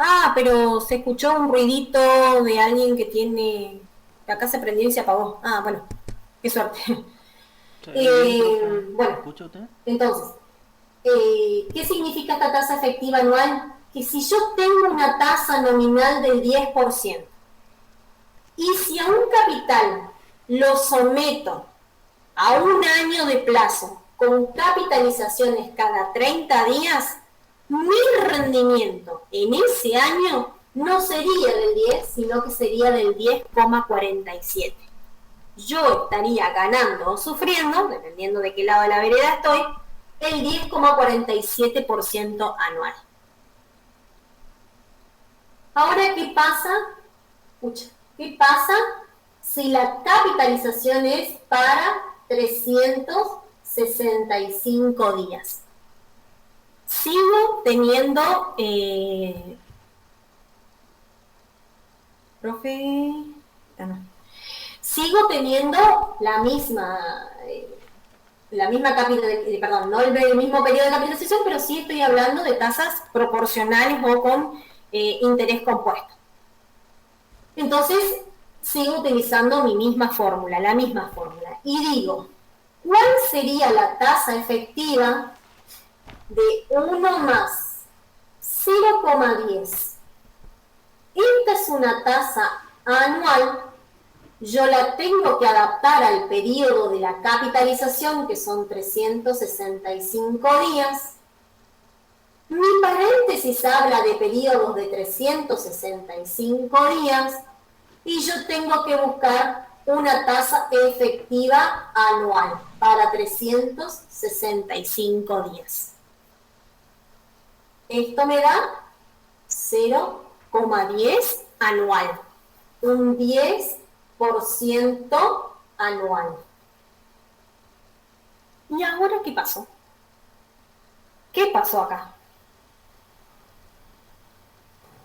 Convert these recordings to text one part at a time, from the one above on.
Ah, pero se escuchó un ruidito de alguien que tiene... Acá se prendió y se apagó. Ah, bueno, qué suerte. Estoy bien, profe. ¿Me Bueno, escucha usted? entonces, ¿qué significa esta tasa efectiva anual? Que si yo tengo una tasa nominal del 10% y si a un capital lo someto a un año de plazo con capitalizaciones cada 30 días, mi rendimiento en ese año no sería del 10, sino que sería del 10,47. Yo estaría ganando o sufriendo, dependiendo de qué lado de la vereda estoy, el 10,47% anual. Ahora, ¿qué pasa? Escucha, ¿qué pasa si la capitalización es para 365 días? Sigo teniendo, profe, no. Sigo teniendo la misma perdón, no el mismo periodo de capitalización, pero sí estoy hablando de tasas proporcionales o con interés compuesto. Entonces, sigo utilizando mi misma fórmula, la misma fórmula, y digo, ¿cuál sería la tasa efectiva de 1 más 0,10? Esta es una tasa anual, yo la tengo que adaptar al periodo de la capitalización, que son 365 días. Mi paréntesis habla de periodos de 365 días y yo tengo que buscar una tasa efectiva anual para 365 días. Esto me da 0,10 anual, un 10% anual. ¿Y ahora qué pasó? ¿Qué pasó acá?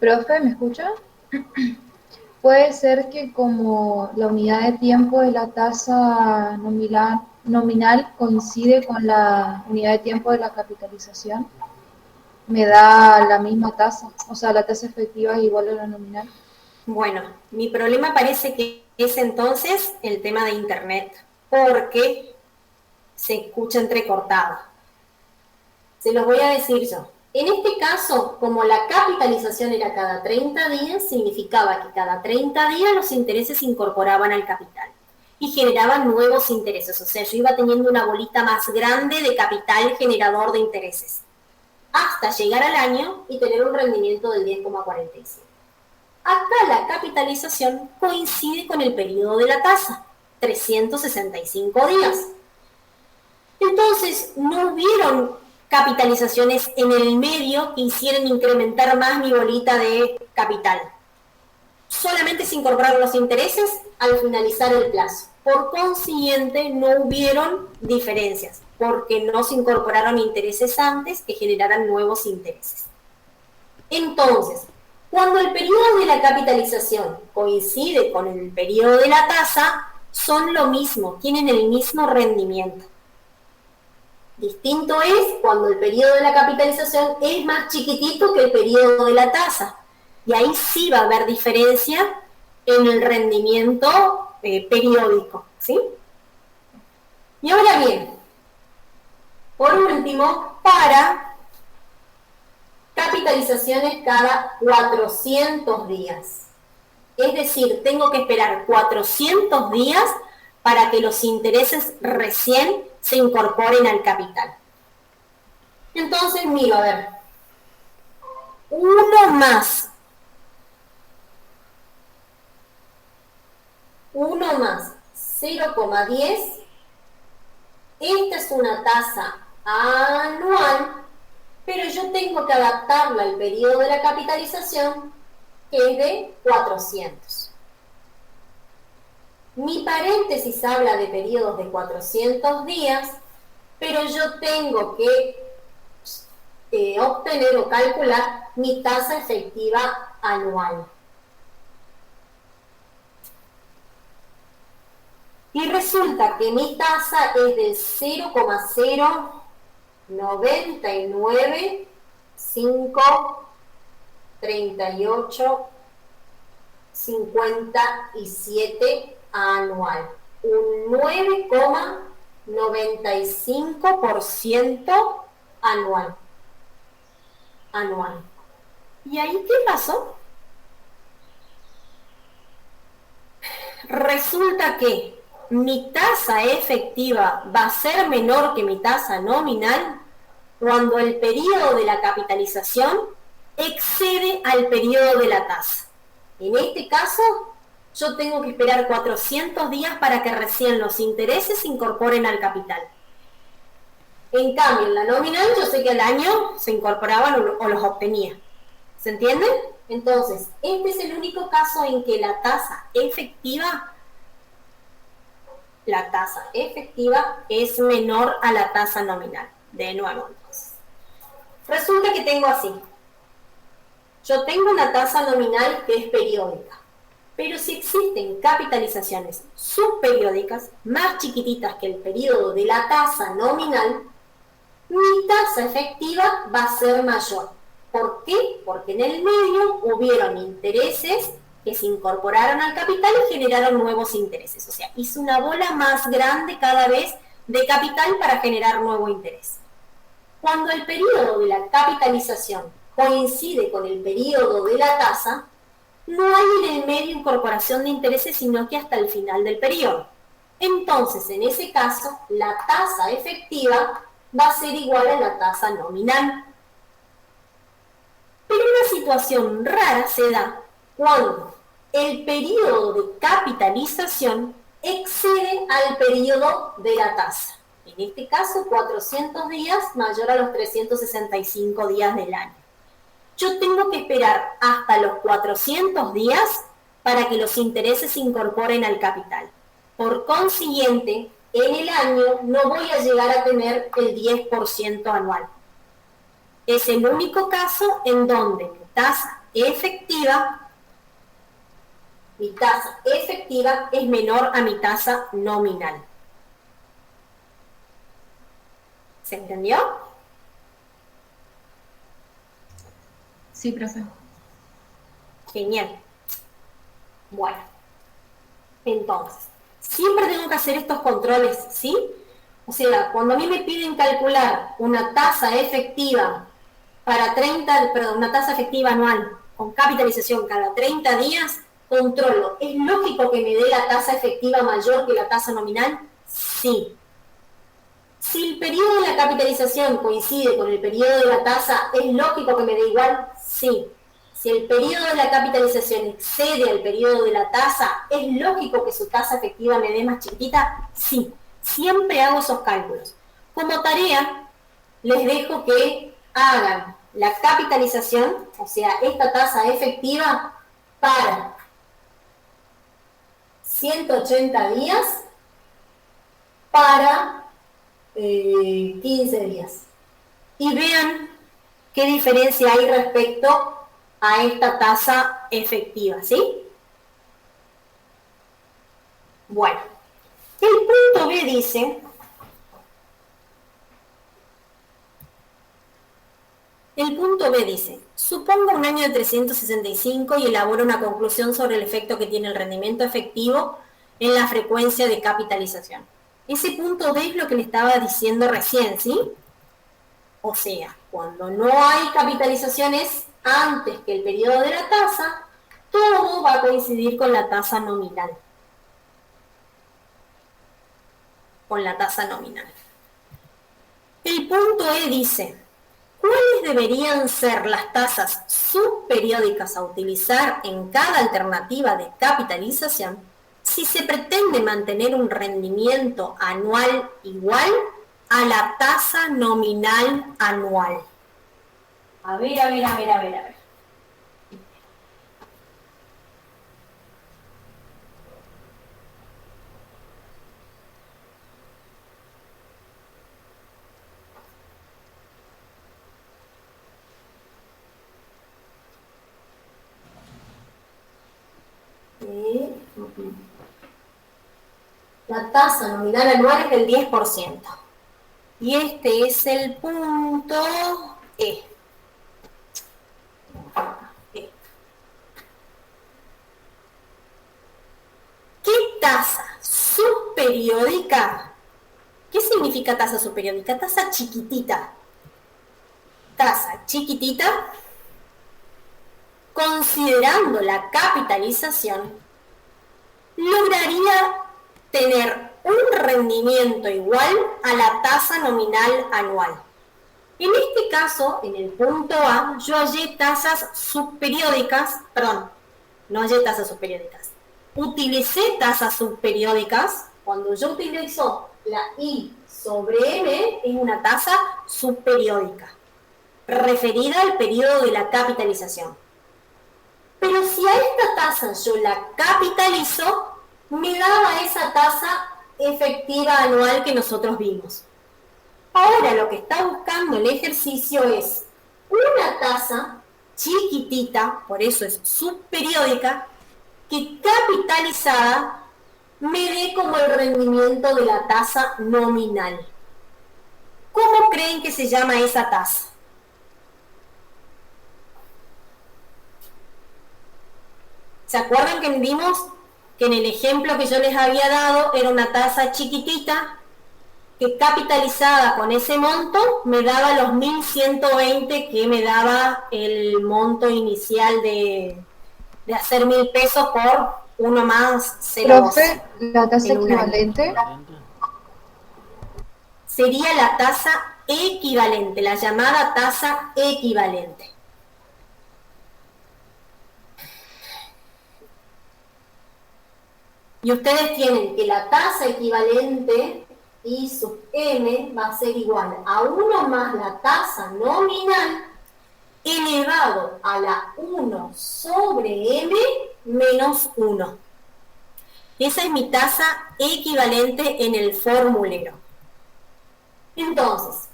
Profe, ¿me escucha? Puede ser que como la unidad de tiempo de la tasa nominal coincide con la unidad de tiempo de la capitalización, me da la misma tasa, o sea, la tasa efectiva es igual a la nominal. Bueno, mi problema parece que es entonces el tema de internet, porque se escucha entrecortado. Se los voy a decir yo. En este caso, como la capitalización era cada 30 días, significaba que cada 30 días los intereses se incorporaban al capital y generaban nuevos intereses. O sea, yo iba teniendo una bolita más grande de capital generador de intereses hasta llegar al año y tener un rendimiento del 10,47. Acá la capitalización coincide con el periodo de la tasa, 365 días. Entonces, no hubieron capitalizaciones en el medio que hicieran incrementar más mi bolita de capital. Solamente se incorporaron los intereses al finalizar el plazo. Por consiguiente, no hubieron diferencias, porque no se incorporaron intereses antes que generaran nuevos intereses. Entonces, cuando el periodo de la capitalización coincide con el periodo de la tasa, son lo mismo, tienen el mismo rendimiento. Distinto es cuando el periodo de la capitalización es más chiquitito que el periodo de la tasa. Y ahí sí va a haber diferencia en el rendimiento periódico. ¿Sí? Y ahora bien, por último, para capitalizaciones cada 400 días. Es decir, tengo que esperar 400 días para que los intereses recién se incorporen al capital. Entonces, miro, a ver, 1 más 1 más 0,10, esta es una tasa anual, pero yo tengo que adaptarla al periodo de la capitalización, que es de 400. Mi paréntesis habla de periodos de 400 días, pero yo tengo que obtener o calcular mi tasa efectiva anual. Y resulta que mi tasa es del 0,0995 38,57 anual. Un 9,95% anual. ¿Y ahí qué pasó? Resulta que mi tasa efectiva va a ser menor que mi tasa nominal cuando el periodo de la capitalización excede al periodo de la tasa. En este caso, yo tengo que esperar 400 días para que recién los intereses se incorporen al capital. En cambio, en la nominal yo sé que al año se incorporaban o los obtenía. ¿Se entiende? Entonces, este es el único caso en que la tasa efectiva es menor a la tasa nominal. De nuevo, entonces. Resulta que tengo así. Yo tengo una tasa nominal que es periódica, pero si existen capitalizaciones subperiódicas más chiquititas que el periodo de la tasa nominal, mi tasa efectiva va a ser mayor. ¿Por qué? Porque en el medio hubieron intereses que se incorporaron al capital y generaron nuevos intereses. O sea, hizo una bola más grande cada vez de capital para generar nuevo interés. Cuando el periodo de la capitalización coincide con el periodo de la tasa, no hay en el medio incorporación de intereses, sino que hasta el final del periodo. Entonces, en ese caso, la tasa efectiva va a ser igual a la tasa nominal. Pero una situación rara se da cuando el periodo de capitalización excede al periodo de la tasa. En este caso, 400 días mayor a los 365 días del año. Yo tengo que esperar hasta los 400 días para que los intereses se incorporen al capital. Por consiguiente, en el año no voy a llegar a tener el 10% anual. Es el único caso en donde mi tasa efectiva es menor a mi tasa nominal. ¿Se entendió? Sí, profe. Genial. Bueno, entonces, siempre tengo que hacer estos controles, ¿sí? O sea, cuando a mí me piden calcular una tasa efectiva una tasa efectiva anual con capitalización cada 30 días, controlo. ¿Es lógico que me dé la tasa efectiva mayor que la tasa nominal? Sí. Si el periodo de la capitalización coincide con el periodo de la tasa, ¿es lógico que me dé igual? Sí. Si el periodo de la capitalización excede al periodo de la tasa, ¿es lógico que su tasa efectiva me dé más chiquitita? Sí. Siempre hago esos cálculos. Como tarea, les dejo que hagan la capitalización, o sea, esta tasa efectiva para 180 días para 15 días. Y vean qué diferencia hay respecto a esta tasa efectiva, ¿sí? Bueno, el punto B dice... El punto B dice, suponga un año de 365 y elabora una conclusión sobre el efecto que tiene el rendimiento efectivo en la frecuencia de capitalización. Ese punto B es lo que le estaba diciendo recién, ¿sí? O sea, cuando no hay capitalizaciones antes que el periodo de la tasa, todo va a coincidir con la tasa nominal. El punto E dice... ¿Cuáles deberían ser las tasas subperiódicas a utilizar en cada alternativa de capitalización si se pretende mantener un rendimiento anual igual a la tasa nominal anual? A ver. La tasa nominal anual es del 10%. Y este es el punto E. subperiódica. ¿Qué significa tasa subperiódica? Tasa chiquitita. Tasa chiquitita, considerando la capitalización, lograría tener un rendimiento igual a la tasa nominal anual. En este caso, en el punto A, yo hallé tasas subperiódicas, perdón, no hallé tasas subperiódicas, utilicé tasas subperiódicas. Cuando yo utilizo la I sobre M, es una tasa subperiódica, referida al periodo de la capitalización. Pero si a esta tasa yo la capitalizo, me daba esa tasa efectiva anual que nosotros vimos. Ahora lo que está buscando el ejercicio es una tasa chiquitita, por eso es subperiódica, que capitalizada me dé como el rendimiento de la tasa nominal. ¿Cómo creen que se llama esa tasa? ¿Se acuerdan que vimos que en el ejemplo que yo les había dado era una tasa chiquitita que capitalizada con ese monto me daba los 1.120 que me daba el monto inicial de hacer 1.000 pesos por 1 más 0,2? Profe, la tasa equivalente. Sería la tasa equivalente, la llamada tasa equivalente. Y ustedes tienen que la tasa equivalente I sub M va a ser igual a 1 más la tasa nominal elevado a la 1 sobre M menos 1. Esa es mi tasa equivalente en el formulero. Entonces,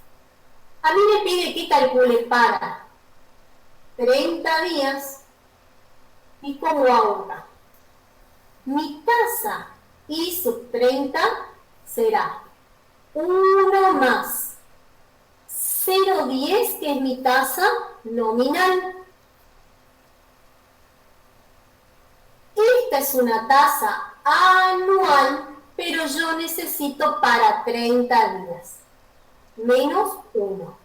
a mí me pide que calcule para 30 días. ¿Y cómo hago acá? Mi tasa I sub 30 será 1 más 0,10, que es mi tasa nominal. Esta es una tasa anual, pero yo necesito para 30 días. Menos 1.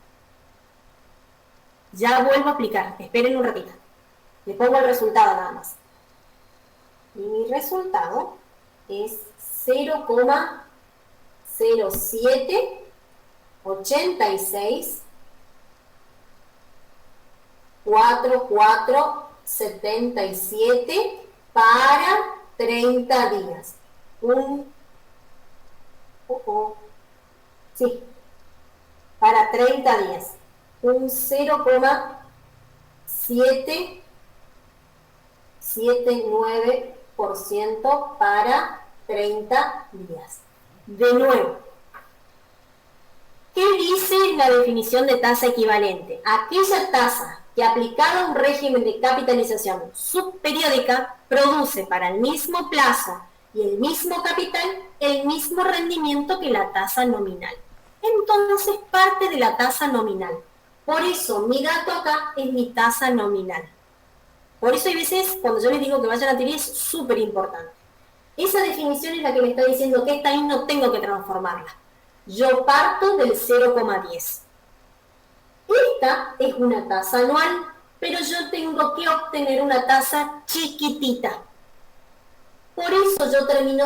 Ya vuelvo a aplicar, esperen un ratito. Le pongo el resultado nada más. Y mi resultado es 0,0786 4477 para 30 días. Sí, para 30 días. Un 0,779% para 30 días. De nuevo, ¿qué dice la definición de tasa equivalente? Aquella tasa que aplicada a un régimen de capitalización subperiódica produce para el mismo plazo y el mismo capital el mismo rendimiento que la tasa nominal. Entonces parte de la tasa nominal. Por eso mi dato acá es mi tasa nominal. Por eso hay veces cuando yo les digo que vayan a teoría es súper importante. Esa definición es la que me está diciendo que esta I no tengo que transformarla. Yo parto del 0,10. Esta es una tasa anual, pero yo tengo que obtener una tasa chiquitita. Por eso yo termino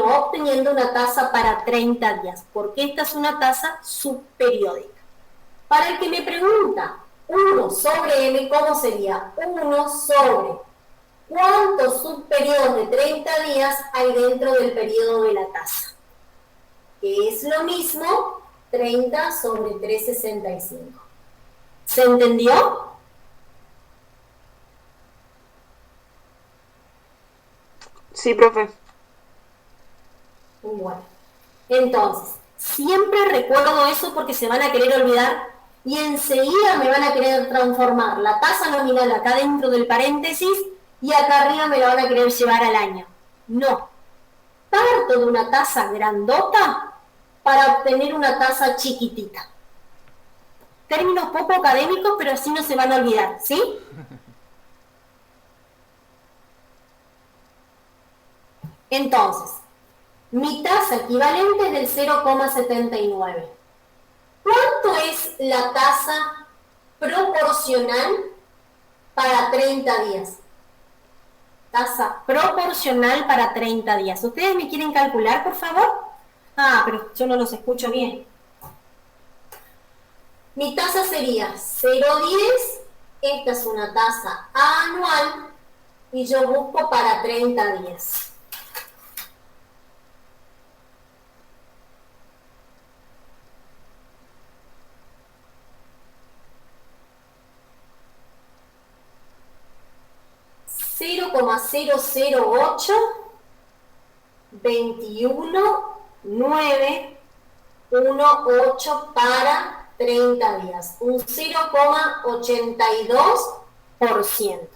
obteniendo una tasa para 30 días, porque esta es una tasa subperiódica. Para el que me pregunta, 1 sobre M, ¿cómo sería? 1 sobre ¿cuántos subperiodos de 30 días hay dentro del periodo de la tasa? Que es lo mismo 30 sobre 365. ¿Se entendió? Sí, profe. Bueno, entonces, siempre recuerdo eso porque se van a querer olvidar y enseguida me van a querer transformar la tasa nominal acá dentro del paréntesis y acá arriba me la van a querer llevar al año. No. Parto de una tasa grandota para obtener una tasa chiquitita. Términos poco académicos, pero así no se van a olvidar, ¿sí? Entonces, Mi tasa equivalente es del 0,79. ¿Cuánto es la tasa proporcional para 30 días? Tasa proporcional para 30 días. ¿Ustedes me quieren calcular, por favor? Ah, pero yo no los escucho bien. Mi tasa sería 0,10. Esta es una tasa anual y yo busco para 30 días. $0,008 21,918 para 30 días, un 0,82%.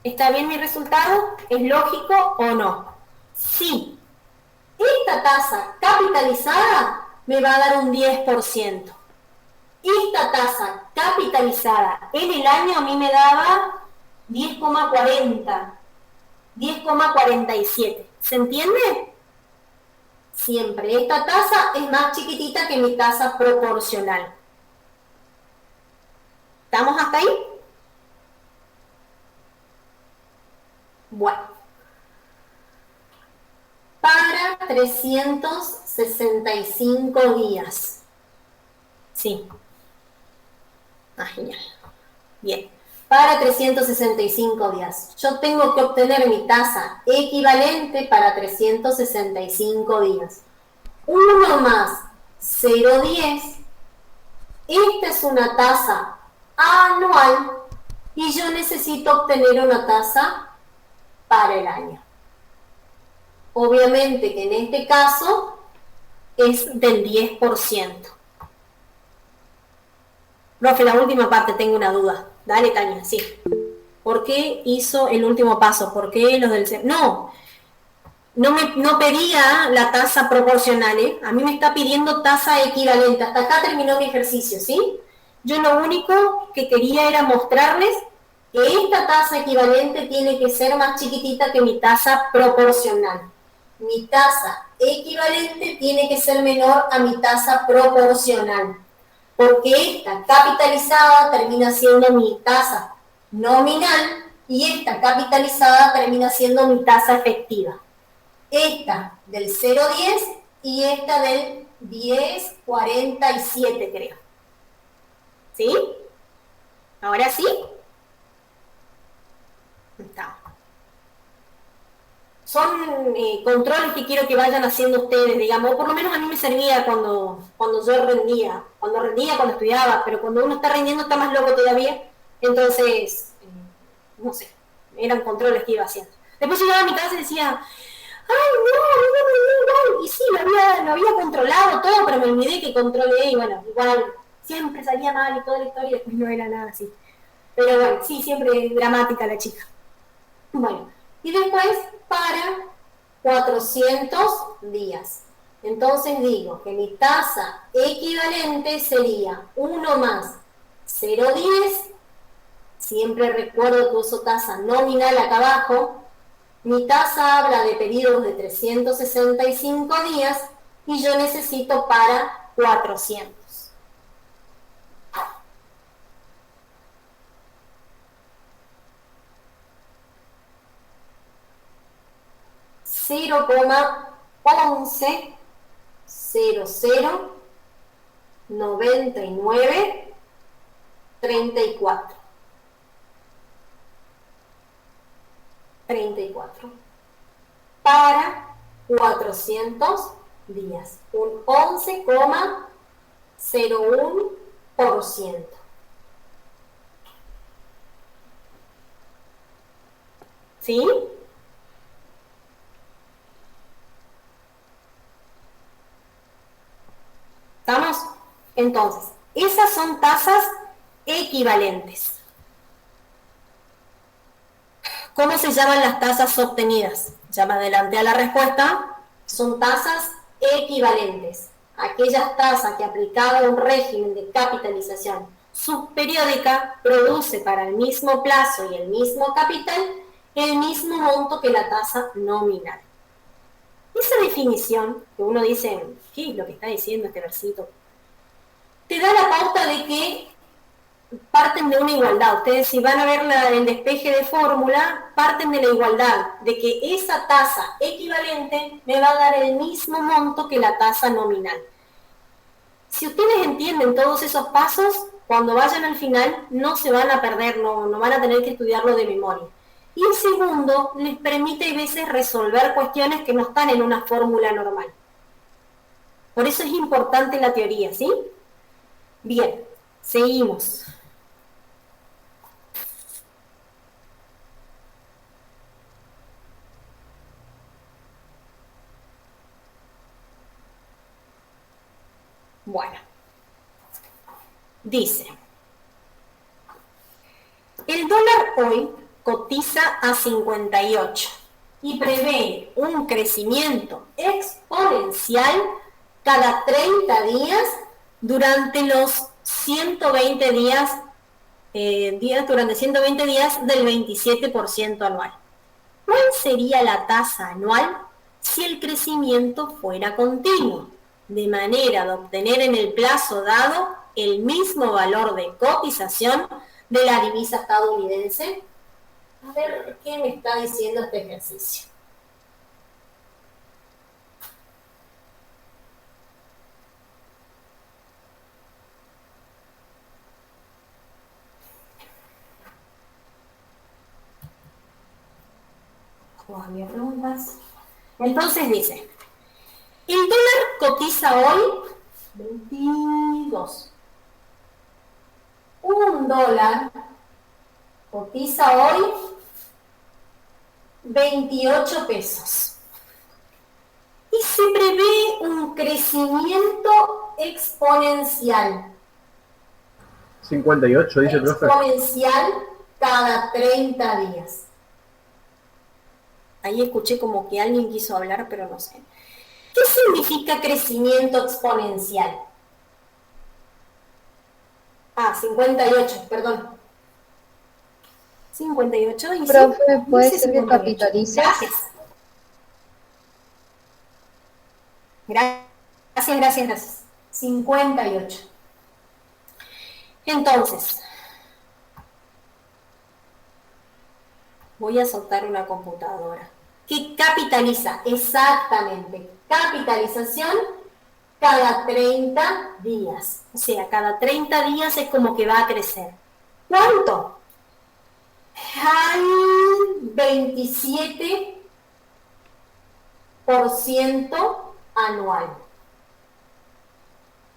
¿Está bien mi resultado? ¿Es lógico o no? Sí. Esta tasa capitalizada me va a dar un 10%. Esta tasa capitalizada en el año a mí me daba 10,40, 10,47. ¿Se entiende? Siempre. Esta tasa es más chiquitita que mi tasa proporcional. ¿Estamos hasta ahí? Bueno. Para 365 días. Sí. Ah, genial. Bien. Para 365 días. Yo tengo que obtener mi tasa equivalente para 365 días. 1 más 0,10. Esta es una tasa anual y yo necesito obtener una tasa para el año. Obviamente que en este caso es del 10%. Profe, la última parte tengo una duda. Dale, Tania, sí. ¿Por qué hizo el último paso? ¿Por qué los del... No pedía la tasa proporcional, ¿eh? A mí me está pidiendo tasa equivalente. Hasta acá terminó mi ejercicio, ¿sí? Yo lo único que quería era mostrarles que esta tasa equivalente tiene que ser más chiquitita que mi tasa proporcional. Mi tasa equivalente tiene que ser menor a mi tasa proporcional, porque esta capitalizada termina siendo mi tasa nominal y esta capitalizada termina siendo mi tasa efectiva. Esta del 0,10 y esta del 10,47 creo. ¿Sí? ¿Ahora sí? Está. Son controles que quiero que vayan haciendo ustedes, digamos, o por lo menos a mí me servía cuando yo rendía, cuando estudiaba, pero cuando uno está rindiendo está más loco todavía, entonces, no sé, eran controles que iba haciendo. Después llegaba a mi casa y decía, ¡ay, no! Y sí, lo había controlado todo, pero me olvidé que controlé y bueno, igual siempre salía mal y toda la historia y después no era nada así. Pero bueno, sí, siempre dramática la chica. Bueno, y después para 400 días. Entonces digo que mi tasa equivalente sería 1 más 0,10. Siempre recuerdo que uso tasa nominal acá abajo. Mi tasa habla de periodos de 365 días y yo necesito para 400. 0,11009934. 34 para 400 días, un 11,01%. ¿Sí? ¿Estamos? Entonces, esas son tasas equivalentes. ¿Cómo se llaman las tasas obtenidas? Ya más adelante a la respuesta, son tasas equivalentes. Aquellas tasas que aplicado un régimen de capitalización subperiódica produce para el mismo plazo y el mismo capital el mismo monto que la tasa nominal. Esa definición, que uno dice, ¿qué es lo que está diciendo este versito? Te da la pauta de que parten de una igualdad. Ustedes, si van a ver el despeje de fórmula, parten de la igualdad, de que esa tasa equivalente me va a dar el mismo monto que la tasa nominal. Si ustedes entienden todos esos pasos, cuando vayan al final no se van a perder, no van a tener que estudiarlo de memoria. Y el segundo les permite a veces resolver cuestiones que no están en una fórmula normal. Por eso es importante la teoría, ¿sí? Bien, seguimos. Bueno, dice, el dólar hoy cotiza a 58 y prevé un crecimiento exponencial cada 30 días durante los 120 días, durante 120 días del 27% anual. ¿Cuál sería la tasa anual si el crecimiento fuera continuo? De manera de obtener en el plazo dado el mismo valor de cotización de la divisa estadounidense. A ver, ¿qué me está diciendo este ejercicio? ¿Había preguntas? Entonces dice, el dólar cotiza hoy 22. Un dólar cotiza hoy 28 pesos. Y se prevé un crecimiento exponencial. 58, dice el profe. Exponencial cada 30 días. Ahí escuché como que alguien quiso hablar, pero no sé. ¿Qué significa crecimiento exponencial? 58, perdón. 58 y Profe, ¿puede dice ser que 58. capitalice? Gracias. 58. Entonces, voy a soltar una computadora. ¿Qué capitaliza? Exactamente. Capitalización cada 30 días. O sea, cada 30 días es como que va a crecer. ¿Cuánto? Al 27% anual.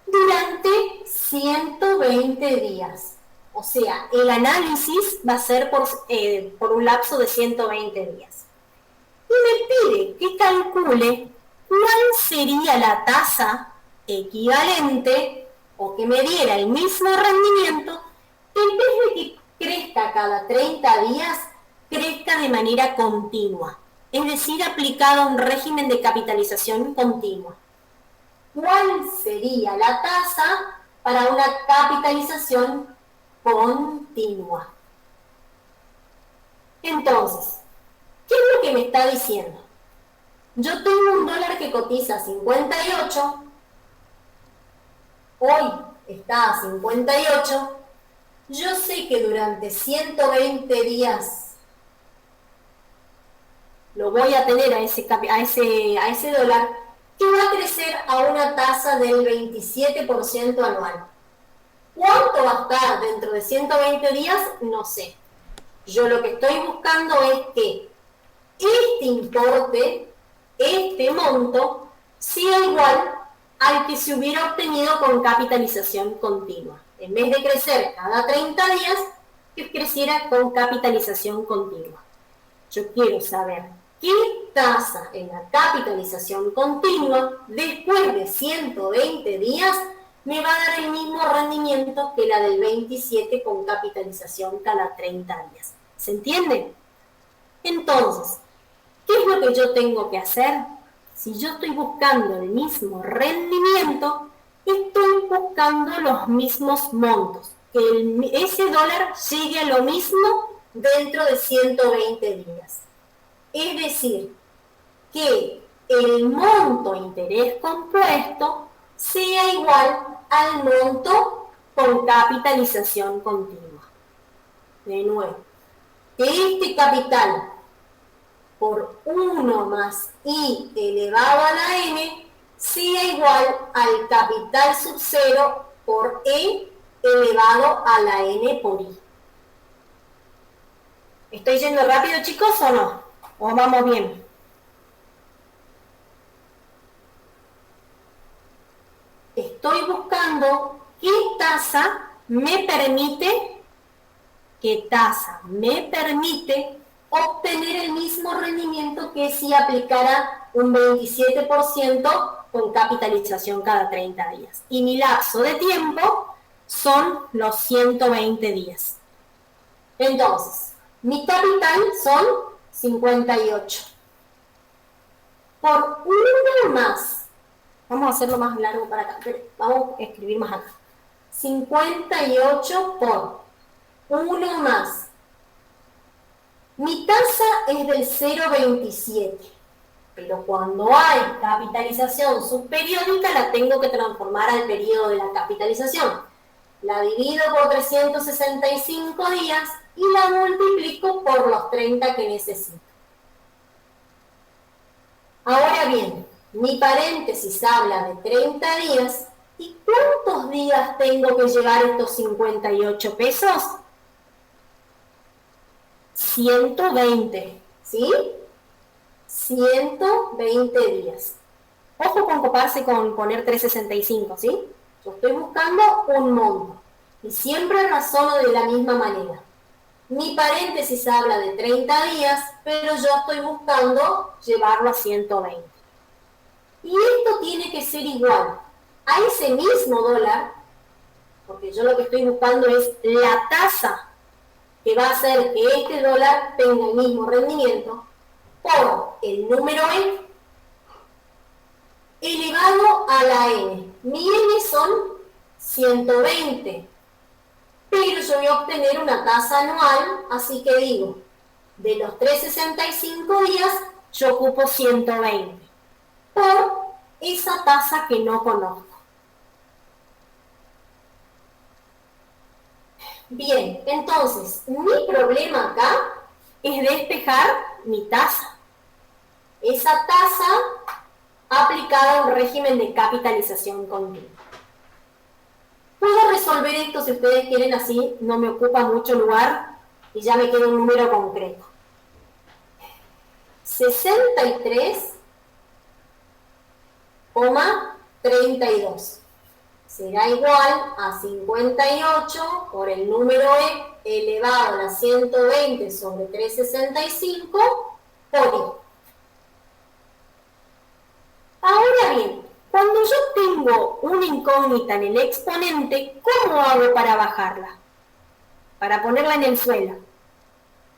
Durante 120 días. O sea, el análisis va a ser por un lapso de 120 días. Y me pide que calcule cuál sería la tasa equivalente o que me diera el mismo rendimiento en vez de que crezca cada 30 días, crezca de manera continua. Es decir, aplicado a un régimen de capitalización continua. ¿Cuál sería la tasa para una capitalización continua? Entonces, ¿qué es lo que me está diciendo? Yo tengo un dólar que cotiza 58, hoy está a 58, yo sé que durante 120 días lo voy a tener a ese dólar que va a crecer a una tasa del 27% anual. ¿Cuánto va a estar dentro de 120 días? No sé. Yo lo que estoy buscando es que este importe, este monto, sea igual al que se hubiera obtenido con capitalización continua. En vez de crecer cada 30 días, que creciera con capitalización continua. Yo quiero saber qué tasa en la capitalización continua después de 120 días me va a dar el mismo rendimiento que la del 27 con capitalización cada 30 días. ¿Se entiende? Entonces, ¿qué es lo que yo tengo que hacer? Si yo estoy buscando el mismo rendimiento, estoy buscando los mismos montos. Que ese dólar llegue a lo mismo dentro de 120 días. Es decir, que el monto interés compuesto sea igual al monto con capitalización continua. De nuevo, que este capital por 1 más i elevado a la n sea igual al capital sub 0 por e elevado a la n por i. ¿Estoy yendo rápido, chicos, o no? ¿O vamos bien? Estoy buscando qué tasa me permite obtener el mismo rendimiento que si aplicara un 27% con capitalización cada 30 días. Y mi lapso de tiempo son los 120 días. Entonces, mi capital son 58. Por 1 más, vamos a hacerlo más largo para acá, pero vamos a escribir más acá. 58 por 1 más. Mi tasa es del 0,27, pero cuando hay capitalización subperiódica la tengo que transformar al periodo de la capitalización. La divido por 365 días y la multiplico por los 30 que necesito. Ahora bien, mi paréntesis habla de 30 días. ¿Y cuántos días tengo que llevar estos 58 pesos? 120, ¿sí? 120 días. Ojo con coparse con poner 365, ¿sí? Yo estoy buscando un monto y siempre razono de la misma manera. Mi paréntesis habla de 30 días, pero yo estoy buscando llevarlo a 120. Y esto tiene que ser igual a ese mismo dólar, porque yo lo que estoy buscando es la tasa que va a hacer que este dólar tenga el mismo rendimiento, por el número E elevado a la N. Mi N son 120, pero yo voy a obtener una tasa anual, así que digo, de los 365 días, yo ocupo 120, por esa tasa que no conozco. Bien, entonces, mi problema acá es despejar mi tasa. Esa tasa aplicada a un régimen de capitalización continua. Puedo resolver esto si ustedes quieren así, no me ocupa mucho lugar y ya me queda un número concreto. 63,32 será igual a 58 por el número E elevado a la 120 sobre 365 por I. Ahora bien, cuando yo tengo una incógnita en el exponente, ¿cómo hago para bajarla? Para ponerla en el suelo.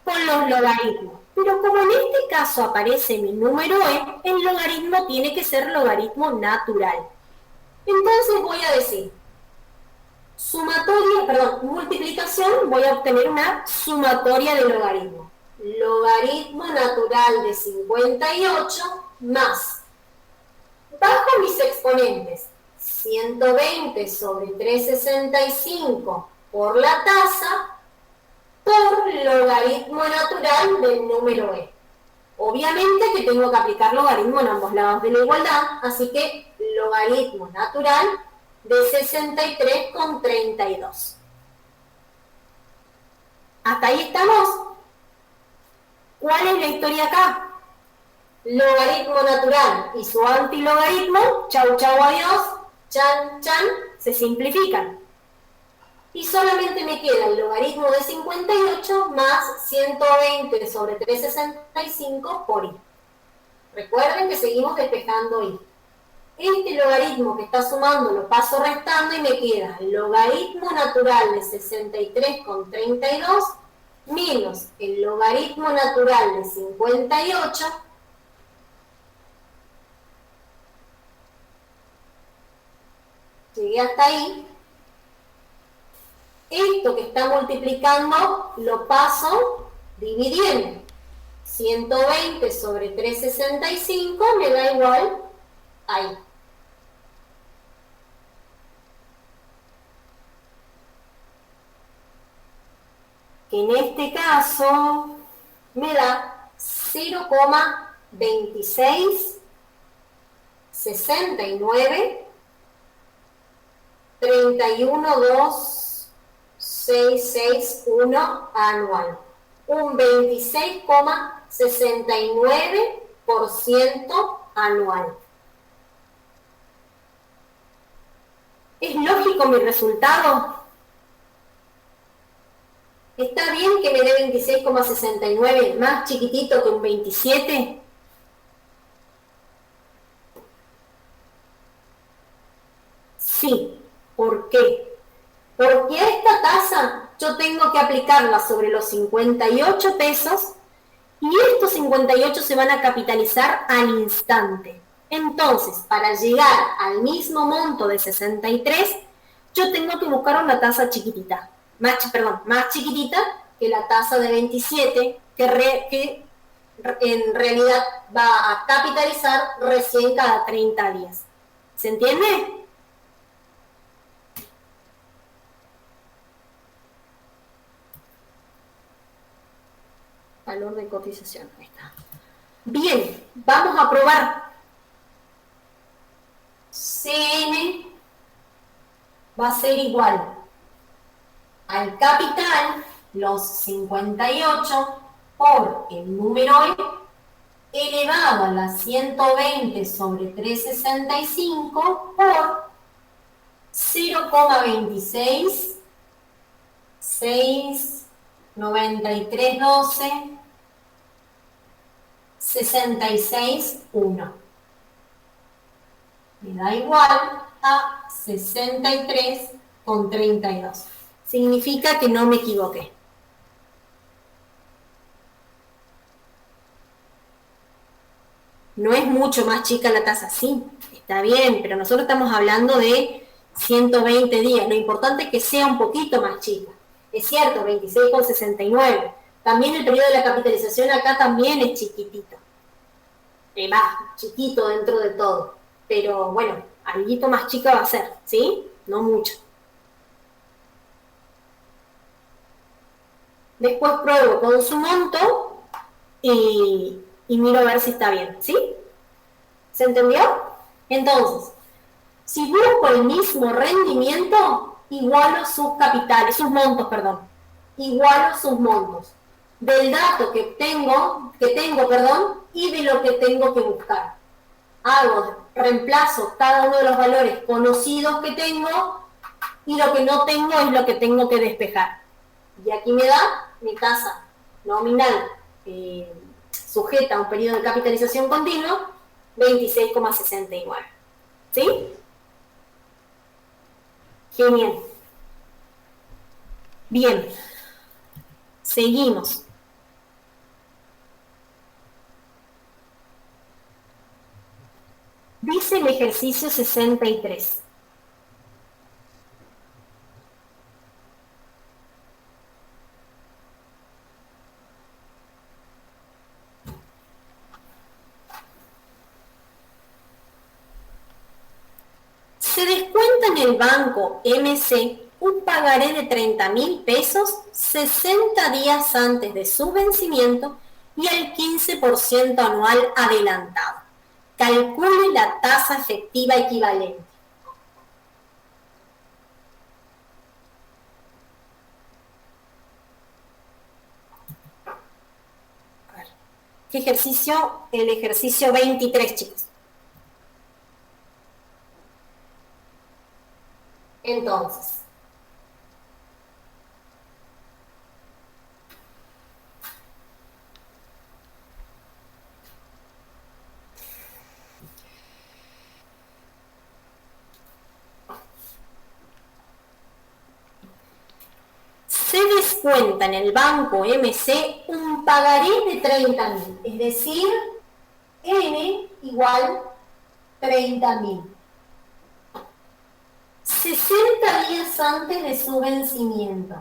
Con los logaritmos. Pero como en este caso aparece mi número E, el logaritmo tiene que ser logaritmo natural. Entonces voy a decir, multiplicación, voy a obtener una sumatoria de logaritmo. Logaritmo natural de 58 más, bajo mis exponentes, 120 sobre 365 por la tasa, por logaritmo natural del número E. Obviamente que tengo que aplicar logaritmo en ambos lados de la igualdad, así que logaritmo natural de 63,32. ¿Hasta ahí estamos? ¿Cuál es la historia acá? Logaritmo natural y su antilogaritmo, chau chau adiós, chan chan, se simplifican. Y solamente me queda el logaritmo de 58 más 120 sobre 365 por I. Recuerden que seguimos despejando I. Este logaritmo que está sumando lo paso restando y me queda el logaritmo natural de 63,32 menos el logaritmo natural de 58 llegué hasta ahí. Esto que está multiplicando lo paso dividiendo 120 sobre 365 me da igual ahí. Que en este caso me da 0,2669 312661 anual. Un 26,69% anual. ¿Es lógico mi resultado? ¿Está bien que me dé 26,69 más chiquitito que un 27? Sí. ¿Por qué? Porque a esta tasa yo tengo que aplicarla sobre los 58 pesos y estos 58 se van a capitalizar al instante. Entonces, para llegar al mismo monto de 63, yo tengo que buscar una tasa chiquitita, más chiquitita que la tasa de 27, que en realidad va a capitalizar recién cada 30 días. ¿Se entiende? Valor de cotización, ahí está. Bien, vamos a probar. CN va a ser igual al capital, los 58, por el número E, elevado a la 120 sobre 365 por 0,26, 69312 66,1. Me da igual a 63,32. Significa que no me equivoqué. No es mucho más chica la tasa, sí, está bien, pero nosotros estamos hablando de 120 días. Lo importante es que sea un poquito más chica. Es cierto, 26,69. También el periodo de la capitalización acá también es chiquitito. Va, chiquito dentro de todo. Pero bueno, algo más chica va a ser, ¿sí? No mucho. Después pruebo con su monto y miro a ver si está bien, ¿sí? ¿Se entendió? Entonces, si busco el mismo rendimiento, igualo sus capitales, sus montos, perdón. Igualo sus montos. Del dato que tengo, y de lo que tengo que buscar. Reemplazo cada uno de los valores conocidos que tengo y lo que no tengo es lo que tengo que despejar. Y aquí me da mi tasa nominal sujeta a un periodo de capitalización continuo, 26,69. ¿Sí? Genial. Bien. Seguimos. Dice el ejercicio 63. Se descuenta en el banco MC un pagaré de 30.000 pesos 60 días antes de su vencimiento y el 15% anual adelantado. Calcule la tasa efectiva equivalente. ¿Qué ejercicio? El ejercicio 23, chicos. Entonces, se descuenta en el banco MC un pagaré de 30.000, es decir, N igual 30.000. 60 días antes de su vencimiento.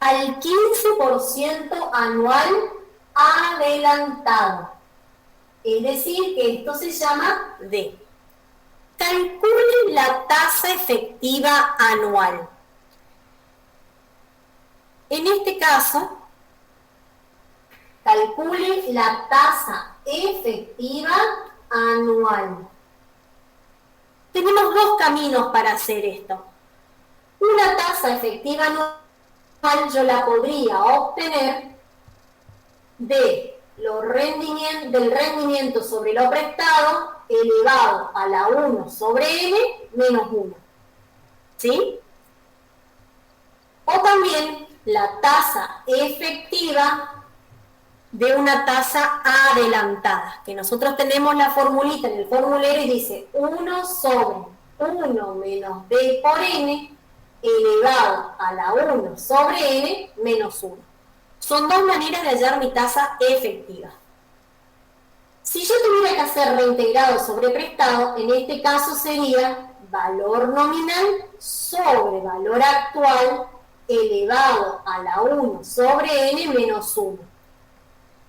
al 15% anual adelantado. Es decir, que esto se llama D. Calcule la tasa efectiva anual. En este caso, calcule la tasa efectiva anual. Tenemos dos caminos para hacer esto. Una tasa efectiva anual yo la podría obtener del rendimiento sobre lo prestado elevado a la 1 sobre n menos 1. ¿Sí? O también la tasa efectiva de una tasa adelantada, que nosotros tenemos la formulita en el formulario y dice 1 sobre 1 menos d por n elevado a la 1 sobre n menos 1. Son dos maneras de hallar mi tasa efectiva. Si yo tuviera que hacer reintegrado sobre prestado, en este caso sería valor nominal sobre valor actual elevado a la 1 sobre n menos 1.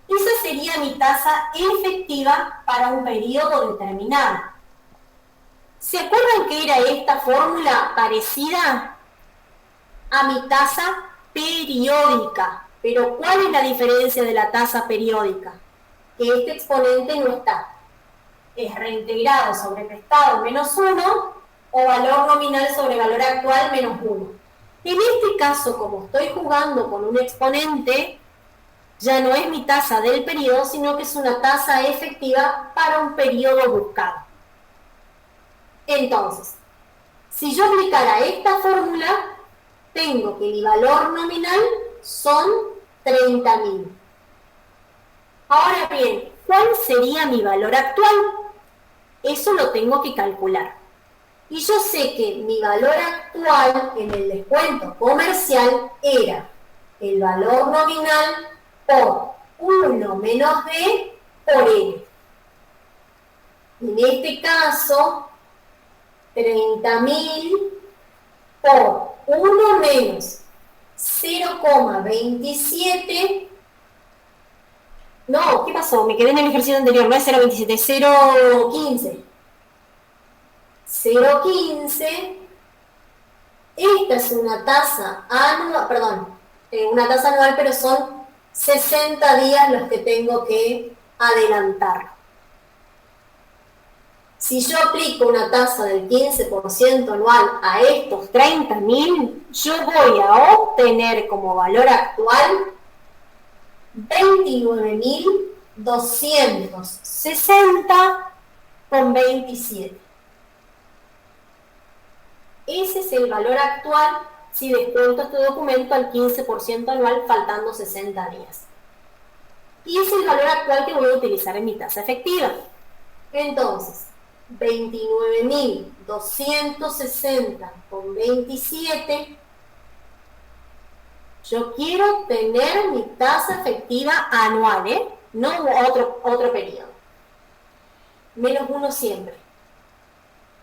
Esa sería mi tasa efectiva para un periodo determinado. ¿Se acuerdan que era esta fórmula parecida a mi tasa periódica? Pero ¿cuál es la diferencia de la tasa periódica? Que este exponente no está. Es reintegrado sobre prestado menos 1 o valor nominal sobre valor actual menos 1. En este caso, como estoy jugando con un exponente, ya no es mi tasa del periodo, sino que es una tasa efectiva para un periodo buscado. Entonces, si yo aplicara esta fórmula, tengo que mi valor nominal son 30.000. Ahora bien, ¿cuál sería mi valor actual? Eso lo tengo que calcular. Y yo sé que mi valor actual en el descuento comercial era el valor nominal por 1 menos D por N. En este caso, 30.000 por 1 menos 0,27. No, ¿qué pasó? Me quedé en el ejercicio anterior, no es 0,27, es 0,15. 0,15. Esta es una tasa anual, una tasa anual, pero son 60 días los que tengo que adelantar. Si yo aplico una tasa del 15% anual a estos 30.000, yo voy a obtener como valor actual 29.260,27. Ese es el valor actual si descuento este documento al 15% anual faltando 60 días. Y es el valor actual que voy a utilizar en mi tasa efectiva. Entonces, 29.260,27. Yo quiero tener mi tasa efectiva anual, no otro periodo. Menos 1 siempre.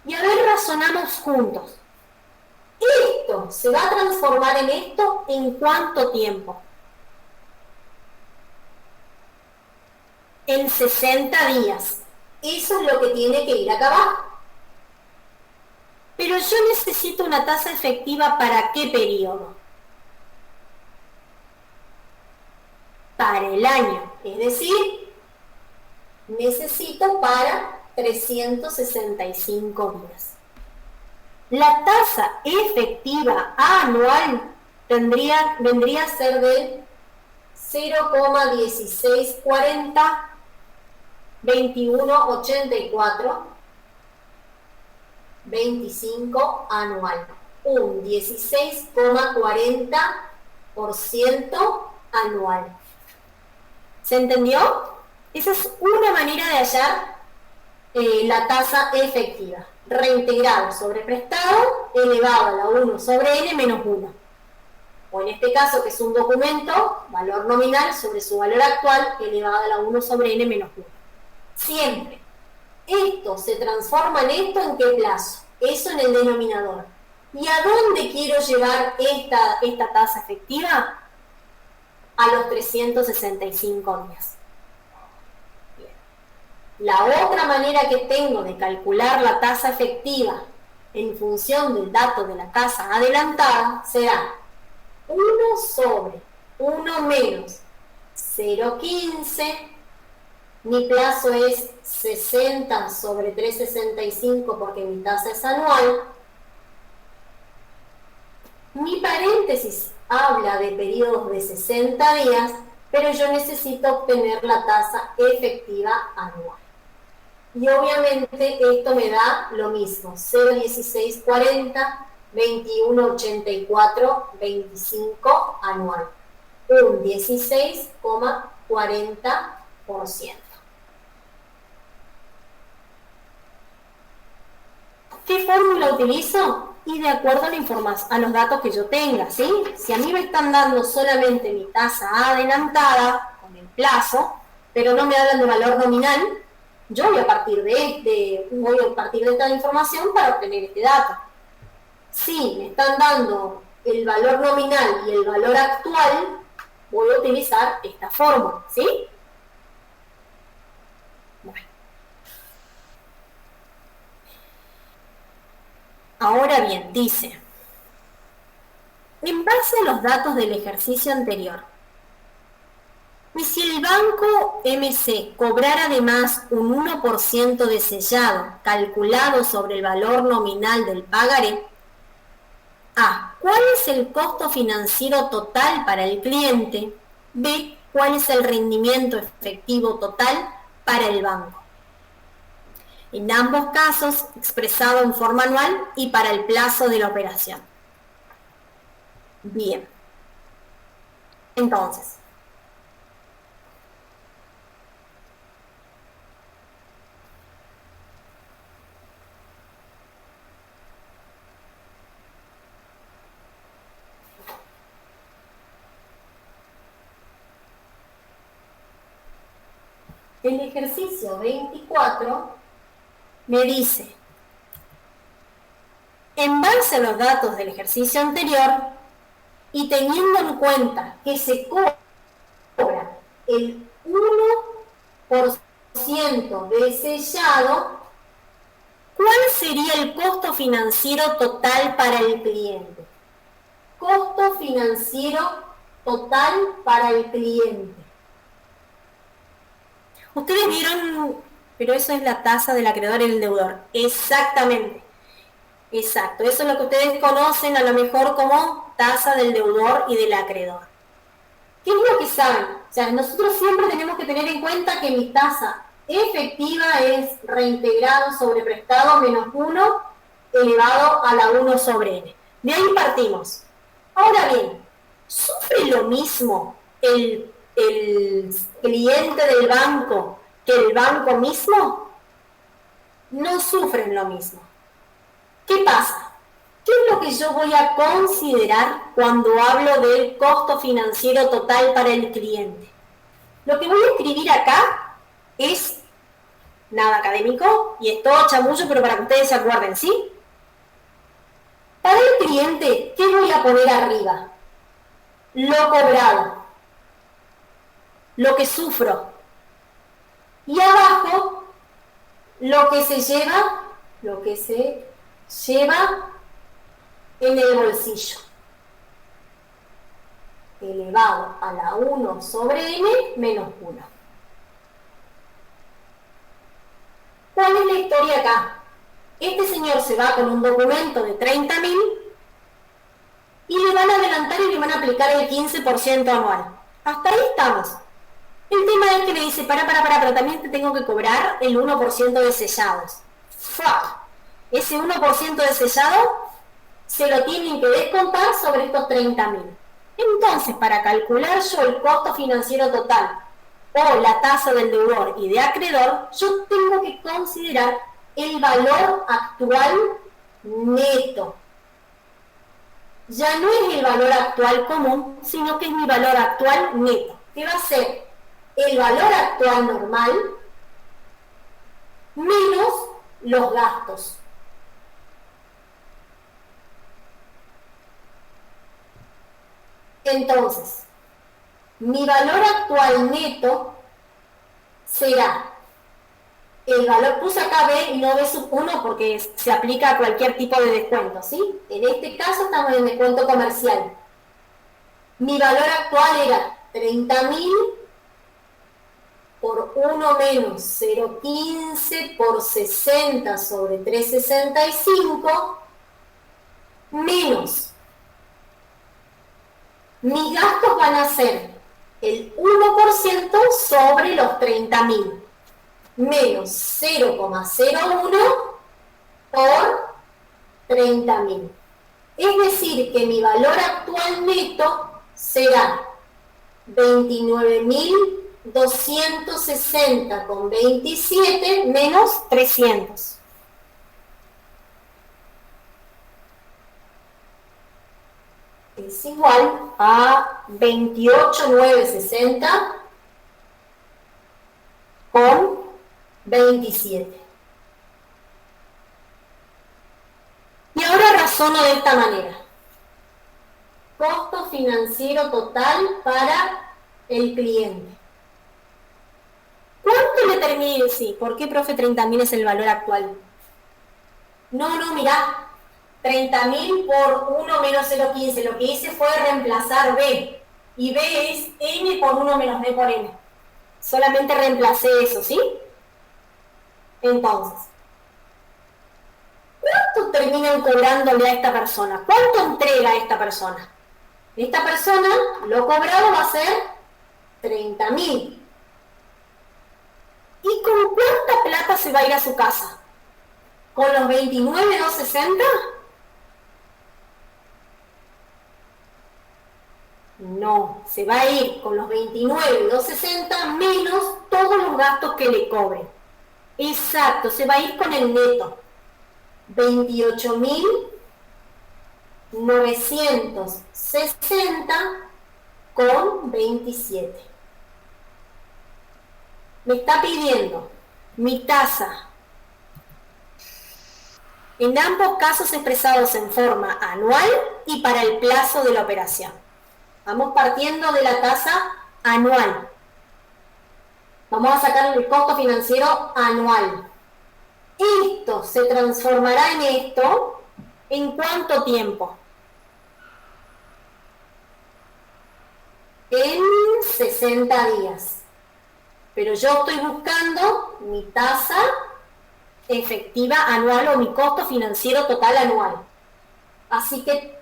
Y a ver, razonamos juntos. Esto se va a transformar en esto ¿en cuánto tiempo? En 60 días. Eso es lo que tiene que ir acá abajo. Pero yo necesito una tasa efectiva ¿para qué periodo? Para el año. Es decir, necesito para 365 días. La tasa efectiva anual vendría a ser del 0,1640 2184 25 anual, un 16,40% anual. ¿Se entendió? Esa es una manera de hallar la tasa efectiva. Reintegrado sobre prestado elevado a la 1 sobre n menos 1. O en este caso, que es un documento, valor nominal sobre su valor actual elevado a la 1 sobre n menos 1. Siempre. Esto se transforma en esto ¿en qué plazo? Eso en el denominador. ¿Y a dónde quiero llevar esta tasa efectiva? A los 365 días. Bien. La otra manera que tengo de calcular la tasa efectiva en función del dato de la tasa adelantada será 1 sobre 1 menos 0,15. Mi plazo es 60 sobre 365 porque mi tasa es anual. Mi paréntesis habla de periodos de 60 días, pero yo necesito obtener la tasa efectiva anual. Y obviamente esto me da lo mismo, 0,1640, 21,84, 25 anual, un 16,40%. ¿Qué fórmula utilizo? Y de acuerdo a los datos que yo tenga, ¿sí? Si a mí me están dando solamente mi tasa adelantada con el plazo, pero no me hablan de valor nominal, yo voy a partir de esta información para obtener este dato. Si me están dando el valor nominal y el valor actual, voy a utilizar esta fórmula, ¿sí? Bueno. Ahora bien, dice, en base a los datos del ejercicio anterior, y si el banco MC cobrara además un 1% de sellado calculado sobre el valor nominal del pagaré, A. ¿Cuál es el costo financiero total para el cliente? B. ¿Cuál es el rendimiento efectivo total para el banco? En ambos casos, expresado en forma anual y para el plazo de la operación. Bien. Entonces, el ejercicio 24 me dice, en base a los datos del ejercicio anterior y teniendo en cuenta que se cobra el 1% de sellado, ¿cuál sería el costo financiero total para el cliente? Costo financiero total para el cliente. Ustedes vieron, pero eso es la tasa del acreedor y el deudor. Exactamente. Exacto. Eso es lo que ustedes conocen a lo mejor como tasa del deudor y del acreedor. ¿Qué es lo que saben? O sea, nosotros siempre tenemos que tener en cuenta que mi tasa efectiva es reintegrado sobre prestado menos 1 elevado a la 1 sobre n. De ahí partimos. Ahora bien, ¿sufre lo mismo el cliente del banco que el banco mismo? No sufren lo mismo. ¿Qué pasa? ¿Qué es lo que yo voy a considerar cuando hablo del costo financiero total para el cliente? Lo que voy a escribir acá es nada académico y es todo chamullo, pero para que ustedes se acuerden, ¿sí? Para el cliente, ¿qué voy a poner arriba? Lo cobrado, lo que sufro. Y abajo, lo que se lleva en el bolsillo, elevado a la 1 sobre n menos 1. ¿Cuál es la historia acá? Este señor se va con un documento de 30.000 y le van a adelantar y le van a aplicar el 15% anual. Hasta ahí estamos. El tema es que le dice, pero también te tengo que cobrar el 1% de sellados. ¡Fua! Ese 1% de sellado se lo tienen que descontar sobre estos 30.000. Entonces, para calcular yo el costo financiero total o la tasa del deudor y de acreedor, yo tengo que considerar el valor actual neto. Ya no es el valor actual común, sino que es mi valor actual neto, que va a ser el valor actual normal menos los gastos. Entonces, mi valor actual neto será el valor, puse acá B y no B sub 1 porque se aplica a cualquier tipo de descuento, ¿sí? En este caso estamos en descuento comercial. Mi valor actual era 30.000 por 1 menos 0,15 por 60 sobre 365 menos. Mis gastos van a ser el 1% sobre los 30.000 menos 0,01 por 30.000. Es decir, que mi valor actual neto será 29.260,27 menos 300. Es igual a 28.960 con 27. Y ahora razono de esta manera. Costo financiero total para el cliente. ¿Cuánto le termine? Sí, ¿por qué, profe, 30.000 es el valor actual? No, mirá. 30.000 por 1 menos 0,15. Lo que hice fue reemplazar B. Y B es N por 1 menos B por N. Solamente reemplacé eso, ¿sí? Entonces, ¿cuánto terminan cobrándole a esta persona? ¿Cuánto entrega a esta persona? Esta persona, lo cobrado va a ser 30.000. ¿Y con cuánta plata se va a ir a su casa? ¿Con los 29.260? No, se va a ir con los 29.260 menos todos los gastos que le cobren. Exacto, se va a ir con el neto. 28.960 con 27. Me está pidiendo mi tasa. En ambos casos expresados en forma anual y para el plazo de la operación. Vamos partiendo de la tasa anual. Vamos a sacar el costo financiero anual. Esto se transformará en esto, ¿en cuánto tiempo? En 60 días. Pero yo estoy buscando mi tasa efectiva anual o mi costo financiero total anual. Así que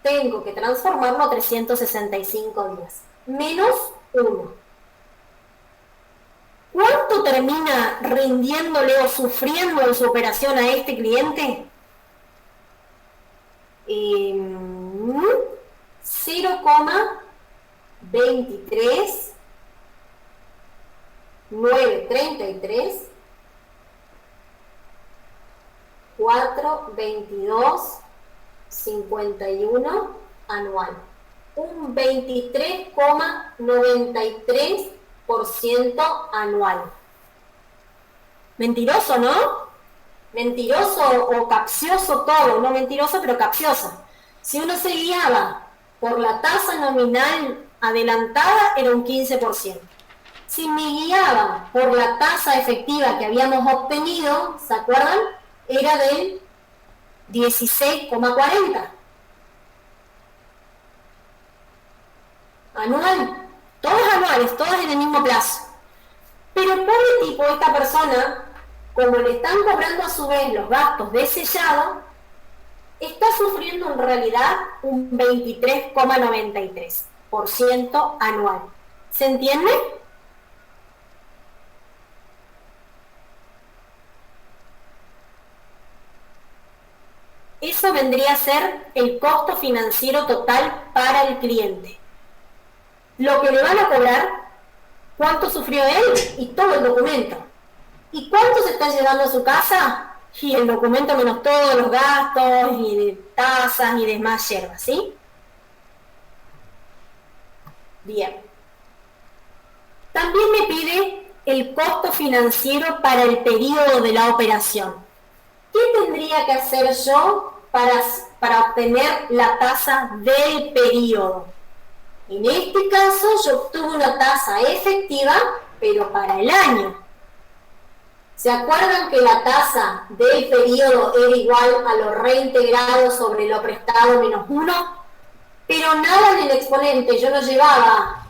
tengo que transformarlo a 365 días. Menos 1. ¿Cuánto termina rindiéndole o sufriendo en su operación a este cliente? 0,23 933 422 51 anual. Un 23,93% anual. Mentiroso, ¿no? Mentiroso o capcioso todo. No mentiroso, pero capcioso. Si uno se guiaba por la tasa nominal adelantada, era un 15%. Si me guiaba por la tasa efectiva que habíamos obtenido, ¿se acuerdan? Era del 16,40. Anual. Todos anuales, todos en el mismo plazo. Pero pobre tipo, esta persona, como le están cobrando a su vez los gastos de sellado, está sufriendo en realidad un 23,93% anual. ¿Se entiende? Eso vendría a ser el costo financiero total para el cliente. Lo que le van a cobrar, cuánto sufrió él y todo el documento. ¿Y cuánto se está llevando a su casa? Y el documento menos todos los gastos y de tasas y demás yerbas, ¿sí? Bien. También me pide el costo financiero para el periodo de la operación. ¿Qué tendría que hacer yo para obtener la tasa del periodo? En este caso yo obtuve una tasa efectiva, pero para el año. ¿Se acuerdan que la tasa del periodo era igual a lo reintegrado sobre lo prestado menos 1? Pero nada en el exponente, yo no elevaba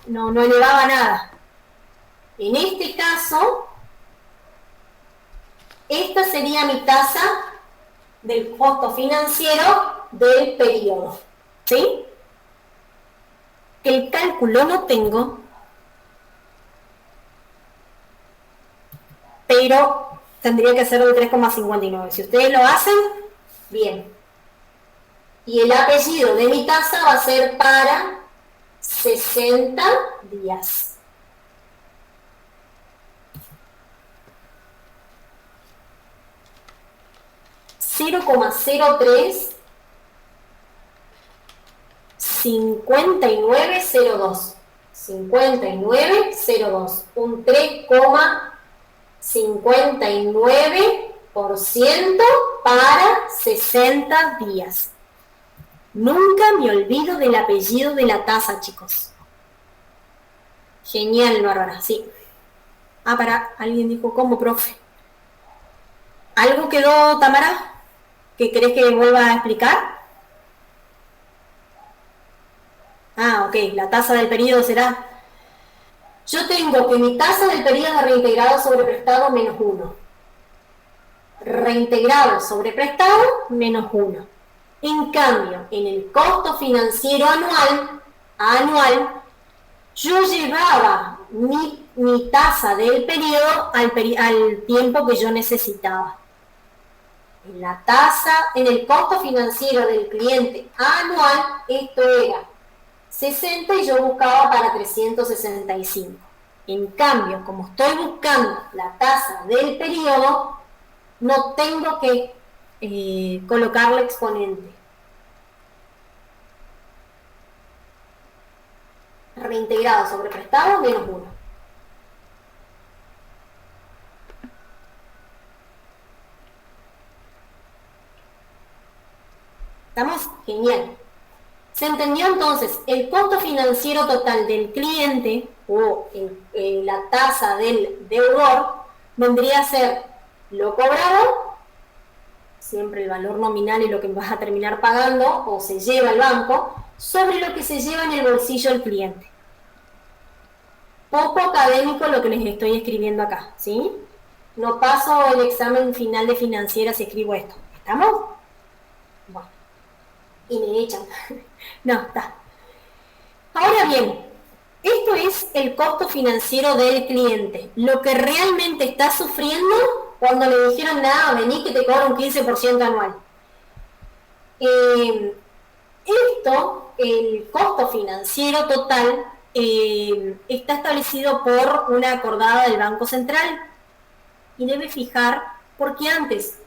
nada. En este caso, esta sería mi tasa del costo financiero del periodo, ¿sí? El cálculo lo tengo, pero tendría que ser de 3,59. Si ustedes lo hacen, bien. Y el apellido de mi tasa va a ser para 60 días. $0,03 5902. 5902. Un 3,59% para 60 días. Nunca me olvido del apellido de la tasa, chicos. Genial, Bárbara, sí. Alguien dijo, ¿cómo, profe? ¿Algo quedó, Tamara? ¿Qué crees que vuelva a explicar? Ok, la tasa del periodo será... Yo tengo que mi tasa del periodo reintegrado sobre prestado menos 1. Reintegrado sobre prestado menos 1. En cambio, en el costo financiero anual, yo llevaba mi tasa del periodo al tiempo que yo necesitaba. En el costo financiero del cliente anual, esto era 60 y yo buscaba para 365. En cambio, como estoy buscando la tasa del periodo, no tengo que colocarle exponente. Reintegrado sobre prestado menos 1. ¿Estamos? Genial. ¿Se entendió entonces? El costo financiero total del cliente o la tasa del deudor vendría a ser lo cobrado, siempre el valor nominal es lo que vas a terminar pagando o se lleva el banco, sobre lo que se lleva en el bolsillo el cliente. Poco académico lo que les estoy escribiendo acá, ¿sí? No paso el examen final de financiera si escribo esto. ¿Estamos? Bueno. Y me echan. No, está. Ahora bien, esto es el costo financiero del cliente. Lo que realmente está sufriendo cuando le dijeron, nada, vení que te cobro un 15% anual. El costo financiero total, está establecido por una acordada del Banco Central y debe fijar, porque antes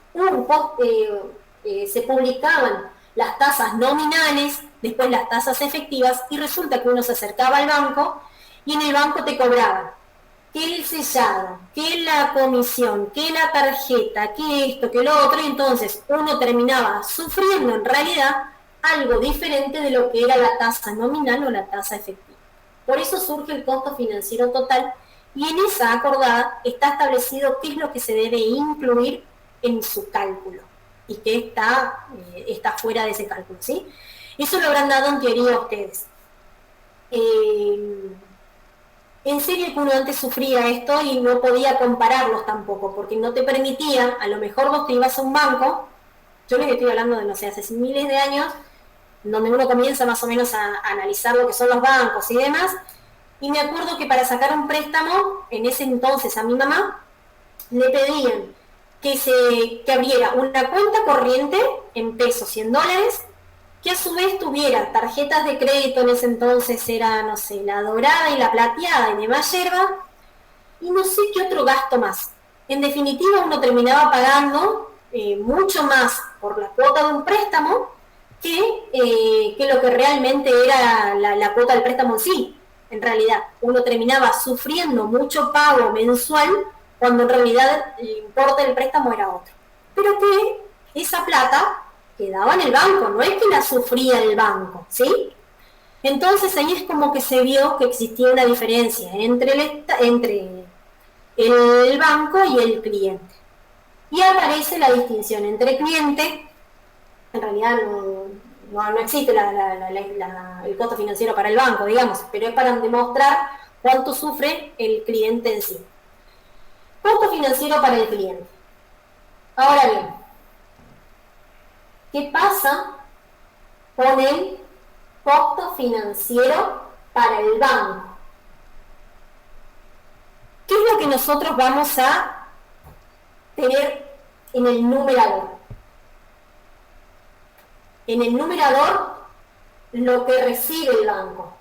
se publicaban las tasas nominales, después las tasas efectivas, y resulta que uno se acercaba al banco y en el banco te cobraban que el sellado, que la comisión, que la tarjeta, que esto, que lo otro, y entonces uno terminaba sufriendo en realidad algo diferente de lo que era la tasa nominal o la tasa efectiva. Por eso surge el costo financiero total, y en esa acordada está establecido qué es lo que se debe incluir en su cálculo y que está fuera de ese cálculo, ¿sí? Eso lo habrán dado en teoría a ustedes. En serio que uno antes sufría esto y no podía compararlos tampoco, porque no te permitía, a lo mejor vos te ibas a un banco, yo les estoy hablando de, no sé, hace miles de años, donde uno comienza más o menos a analizar lo que son los bancos y demás, y me acuerdo que para sacar un préstamo, en ese entonces a mi mamá, le pedían que abriera una cuenta corriente en pesos y en dólares, que a su vez tuviera tarjetas de crédito, en ese entonces era, no sé, la dorada y la plateada y demás yerba, y no sé qué otro gasto más. En definitiva, uno terminaba pagando mucho más por la cuota de un préstamo que lo que realmente era la cuota del préstamo en sí. En realidad, uno terminaba sufriendo mucho pago mensual cuando en realidad el importe del préstamo era otro. Pero que esa plata quedaba en el banco, no es que la sufría el banco, ¿sí? Entonces ahí es como que se vio que existía una diferencia entre el banco y el cliente. Y aparece la distinción entre cliente, en realidad no existe el costo financiero para el banco, digamos, pero es para demostrar cuánto sufre el cliente en sí. Costo financiero para el cliente. Ahora bien, ¿qué pasa con el costo financiero para el banco? ¿Qué es lo que nosotros vamos a tener en el numerador? En el numerador, lo que recibe el banco.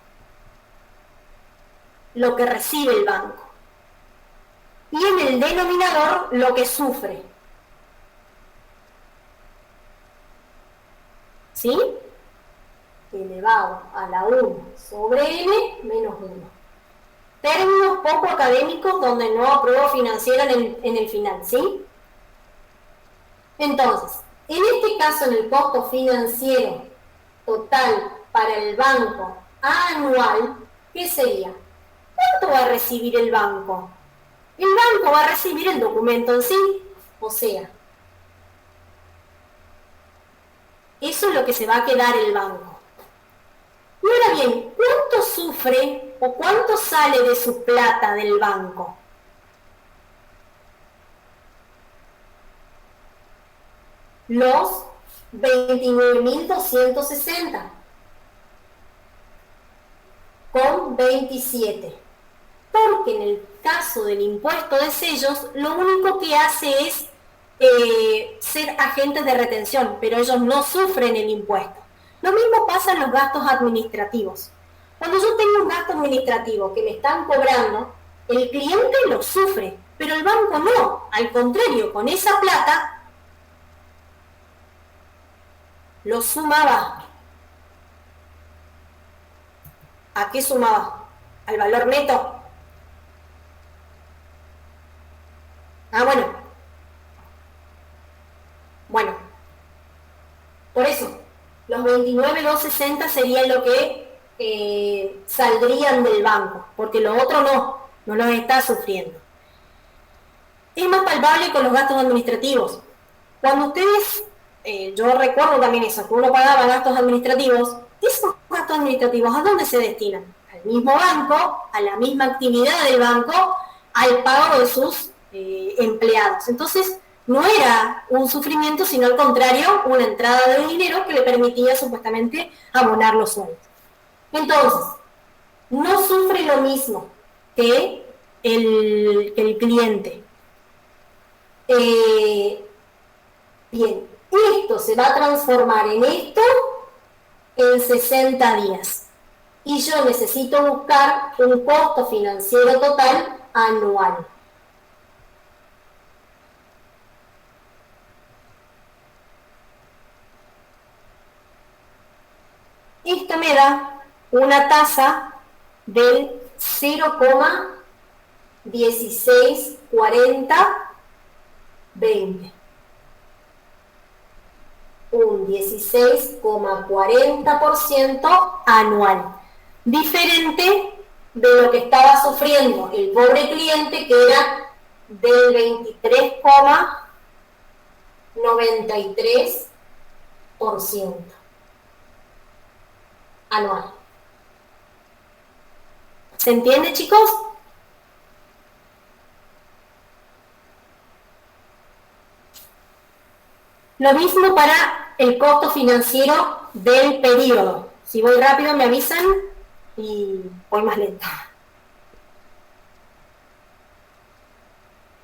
Lo que recibe el banco. Y en el denominador, lo que sufre. ¿Sí? Elevado a la 1 sobre n menos 1. Términos poco académicos donde no apruebo financiera en el final, ¿sí? Entonces, en este caso, en el costo financiero total para el banco anual, ¿qué sería? ¿Cuánto va a recibir el banco? El banco va a recibir el documento en sí, o sea, eso es lo que se va a quedar el banco. Y ahora bien, ¿cuánto sufre o cuánto sale de su plata del banco? Los 29.260 con 27. Porque en el caso del impuesto de sellos, lo único que hace es ser agentes de retención, pero ellos no sufren el impuesto. Lo mismo pasa en los gastos administrativos. Cuando yo tengo un gasto administrativo que me están cobrando, el cliente lo sufre, pero el banco no. Al contrario, con esa plata lo sumaba. ¿A qué sumaba? ¿Al valor neto? Ah, bueno, por eso, los 29.260 serían lo que saldrían del banco, porque lo otro no los está sufriendo. Es más palpable con los gastos administrativos. Cuando ustedes, yo recuerdo también eso, que uno pagaba gastos administrativos, esos gastos administrativos, ¿a dónde se destinan? Al mismo banco, a la misma actividad del banco, al pago de sus empleados. Entonces, no era un sufrimiento, sino al contrario, una entrada de dinero que le permitía supuestamente abonar los sueldos. Entonces, no sufre lo mismo que el cliente. Bien, esto se va a transformar en esto en 60 días. Y yo necesito buscar un costo financiero total anual. Esto me da una tasa del 0,164020. Un 16,40% anual. Diferente de lo que estaba sufriendo el pobre cliente, que era del 23,93% anual. ¿Se entiende, chicos? Lo mismo para el costo financiero del periodo. Si voy rápido me avisan y voy más lenta.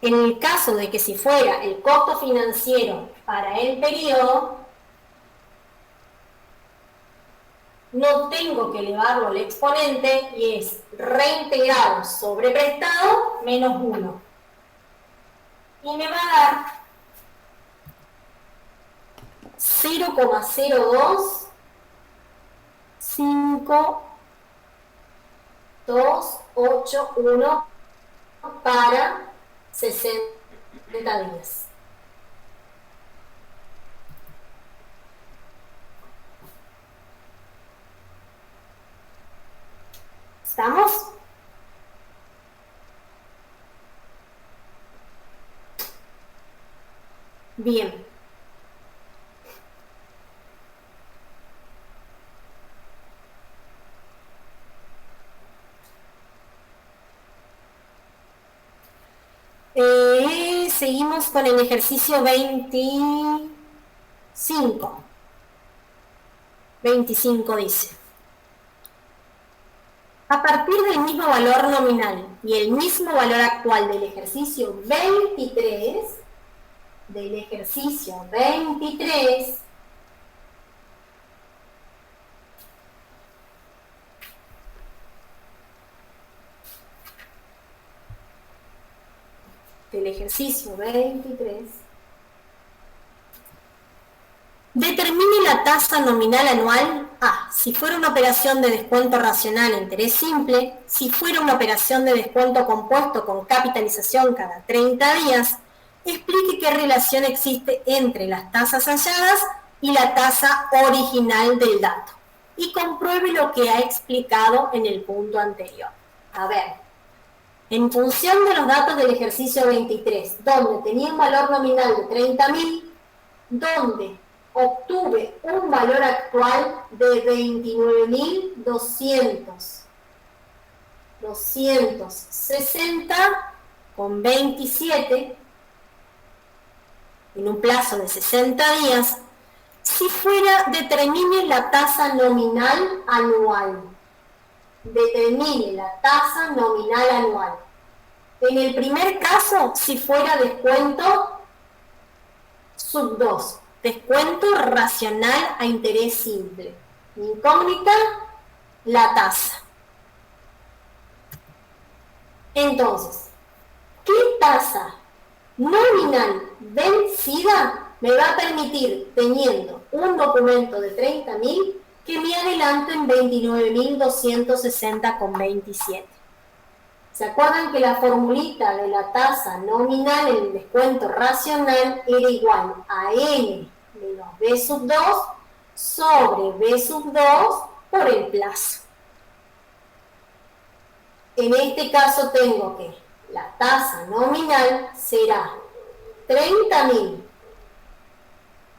En el caso de que si fuera el costo financiero para el periodo, no tengo que elevarlo al exponente y es reintegrado sobre prestado menos 1. Y me va a dar 0,02581 para 60 días. ¿Estamos? Bien. Seguimos con el ejercicio 25. 25 dice. A partir del mismo valor nominal y el mismo valor actual del ejercicio 23, determine la tasa nominal anual A. Si fuera una operación de descuento racional a interés simple, si fuera una operación de descuento compuesto con capitalización cada 30 días, explique qué relación existe entre las tasas halladas y la tasa original del dato y compruebe lo que ha explicado en el punto anterior. A ver, en función de los datos del ejercicio 23, donde tenía un valor nominal de 30.000, donde obtuve un valor actual de 29.260,27 en un plazo de 60 días, si fuera, determine la tasa nominal anual. Determine la tasa nominal anual. En el primer caso, si fuera descuento sub 2, descuento racional a interés simple. Incógnita, la tasa. Entonces, ¿qué tasa nominal vencida me va a permitir, teniendo un documento de 30.000, que me adelanto en 29.260,27? ¿Se acuerdan que la formulita de la tasa nominal en el descuento racional era igual a n menos b sub 2 sobre b sub 2 por el plazo? En este caso tengo que la tasa nominal será 30.000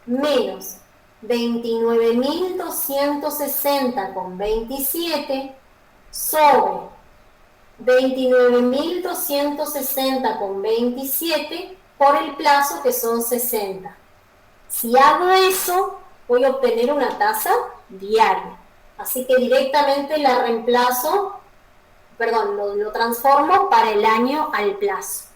menos 29.260,27 sobre 29.260,27 por el plazo, que son 60. Si hago eso, voy a obtener una tasa diaria. Así que directamente la reemplazo, perdón, lo transformo para el año al plazo.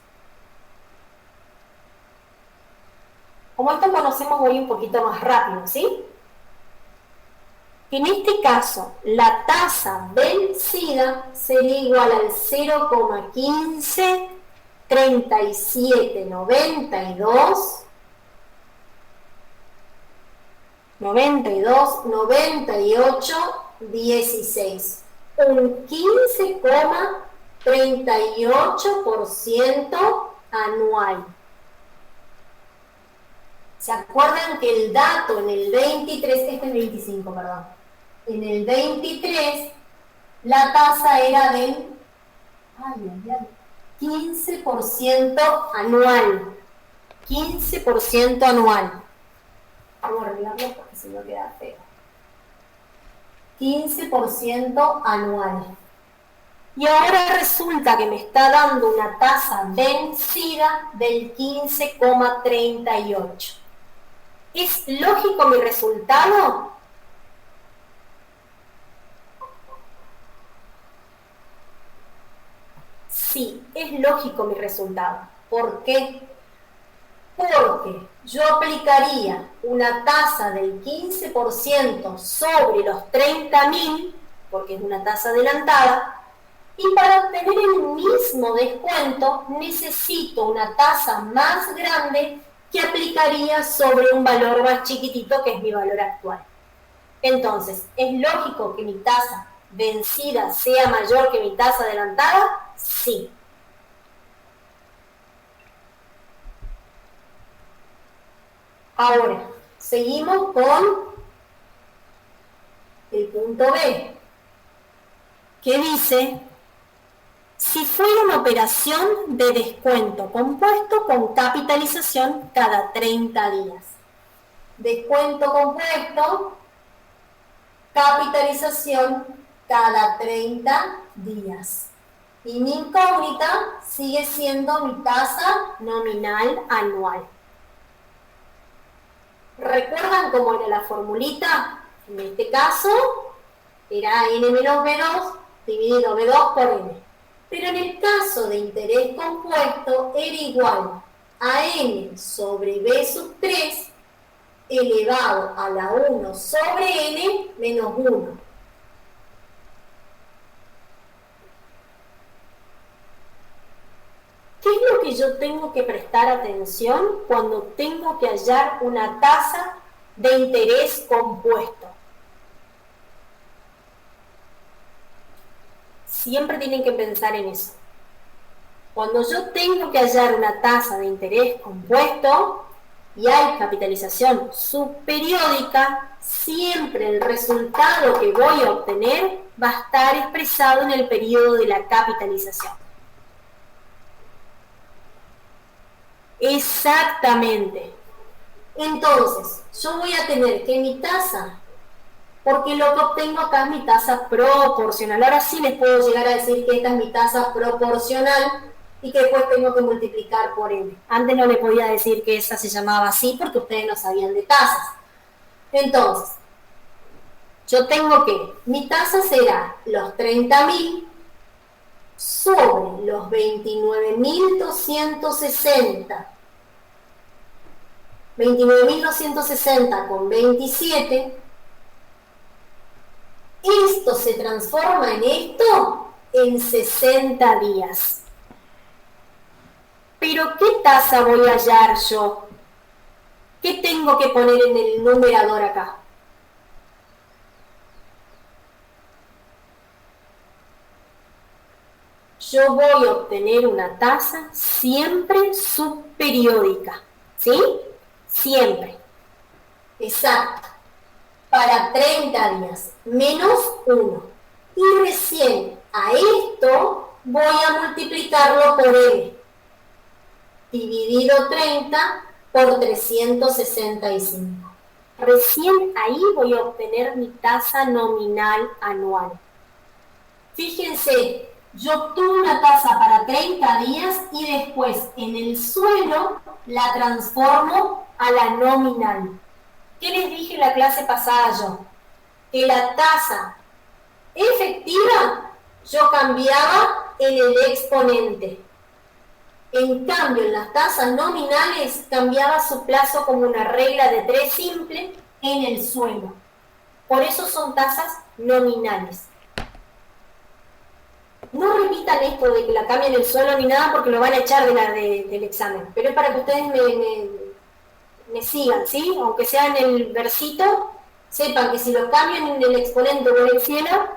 Como esto conocemos, voy un poquito más rápido, ¿sí? En este caso, la tasa vencida sería igual al 0,153792 9816, un 15,38% anual. ¿Se acuerdan que el dato en el 23, este es 25, perdón, en el 23 la tasa era del 15% anual? 15% anual. Vamos a arreglarlo porque si no queda feo. 15% anual. Y ahora resulta que me está dando una tasa vencida del 15,38. ¿Es lógico mi resultado? Sí, es lógico mi resultado. ¿Por qué? Porque yo aplicaría una tasa del 15% sobre los 30.000, porque es una tasa adelantada, y para obtener el mismo descuento necesito una tasa más grande que aplicaría sobre un valor más chiquitito, que es mi valor actual. Entonces, ¿es lógico que mi tasa vencida sea mayor que mi tasa adelantada? Sí. Ahora, seguimos con el punto B. que dice, si fuera una operación de descuento compuesto con capitalización cada 30 días. Descuento compuesto, capitalización cada 30 días. Y mi incógnita sigue siendo mi tasa nominal anual. ¿Recuerdan cómo era la formulita? En este caso, era n menos B2 dividido B2 por n. Pero en el caso de interés compuesto, era igual a n sobre B sub 3 elevado a la 1 sobre n menos 1. ¿Qué es lo que yo tengo que prestar atención cuando tengo que hallar una tasa de interés compuesto? Siempre tienen que pensar en eso. Cuando yo tengo que hallar una tasa de interés compuesto y hay capitalización subperiódica, siempre el resultado que voy a obtener va a estar expresado en el periodo de la capitalización. Exactamente. Entonces, yo voy a tener que mi tasa, porque lo que obtengo acá es mi tasa proporcional. Ahora sí les puedo llegar a decir que esta es mi tasa proporcional y que después tengo que multiplicar por n. Antes no le podía decir que esa se llamaba así porque ustedes no sabían de tasas. Entonces, yo tengo que, mi tasa será los 30.000 sobre los 29.260. 29.260 con 27. Esto se transforma en esto en 60 días. Pero ¿qué tasa voy a hallar yo? ¿Qué tengo que poner en el numerador acá? Yo voy a obtener una tasa siempre subperiódica, ¿sí? Siempre. Exacto. Para 30 días, menos 1. Y recién a esto voy a multiplicarlo por n. Dividido 30 por 365. Recién ahí voy a obtener mi tasa nominal anual. Fíjense, yo obtuve una tasa para 30 días y después en el suelo la transformo a la nominal. ¿Qué les dije en la clase pasada yo? Que la tasa efectiva yo cambiaba en el exponente. En cambio, en las tasas nominales cambiaba su plazo como una regla de 3 simple en el suelo. Por eso son tasas nominales. No repitan esto de que la cambien el suelo ni nada porque lo van a echar del examen. Pero es para que ustedes me sigan, ¿sí? Aunque sea en el versito, sepan que si lo cambian en el exponente o en el cielo,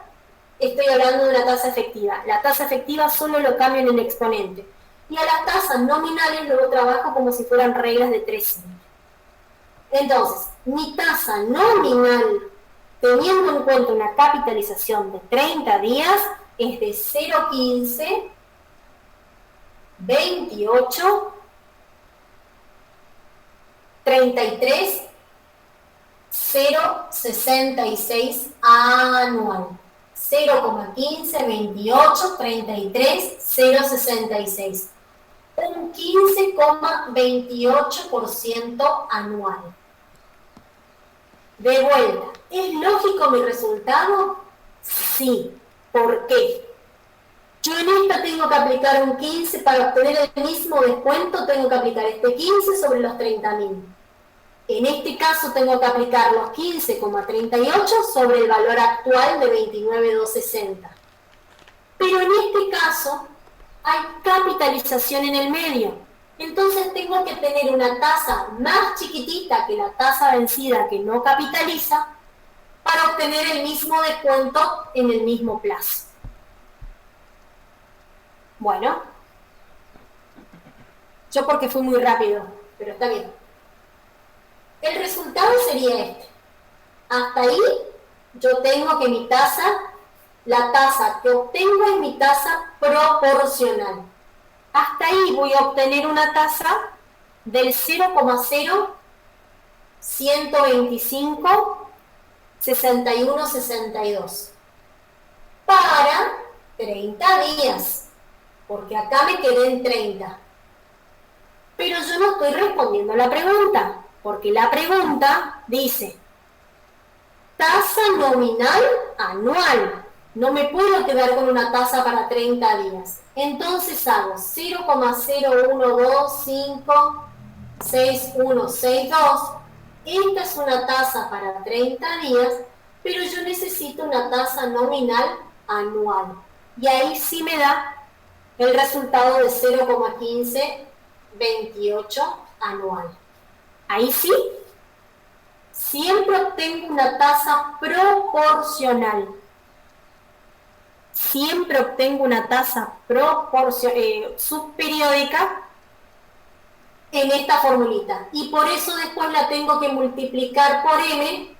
estoy hablando de una tasa efectiva. La tasa efectiva solo lo cambio en el exponente. Y a las tasas nominales luego trabajo como si fueran reglas de 3 simple. Entonces, mi tasa nominal, teniendo en cuenta una capitalización de 30 días, es de 0,15, 28, 33, 0,66 anual. 0,15, 28, 33, 0,66. Un 15,28% anual. De vuelta, ¿es lógico mi resultado? Sí. ¿Por qué? Yo en esta tengo que aplicar un 15, para obtener el mismo descuento tengo que aplicar este 15 sobre los 30.000. En este caso tengo que aplicar los 15,38 sobre el valor actual de 29.260. Pero en este caso hay capitalización en el medio. Entonces tengo que tener una tasa más chiquitita que la tasa vencida que no capitaliza para obtener el mismo descuento en el mismo plazo. Bueno, yo porque fui muy rápido, pero está bien. El resultado sería este. Hasta ahí yo tengo que mi tasa la tasa que obtengo es mi tasa proporcional. Hasta ahí voy a obtener una tasa del 0,0125 61 62 para 30 días, porque acá me quedé en 30. Pero yo no estoy respondiendo a la pregunta, porque la pregunta dice tasa nominal anual. No me puedo quedar con una tasa para 30 días. Entonces hago 0,012566162. Esta es una tasa para 30 días, pero yo necesito una tasa nominal anual. Y ahí sí me da el resultado de 0,1528 anual. Ahí sí, siempre obtengo una tasa proporcional. Siempre obtengo una tasa subperiódica en esta formulita. Y por eso después la tengo que multiplicar por m.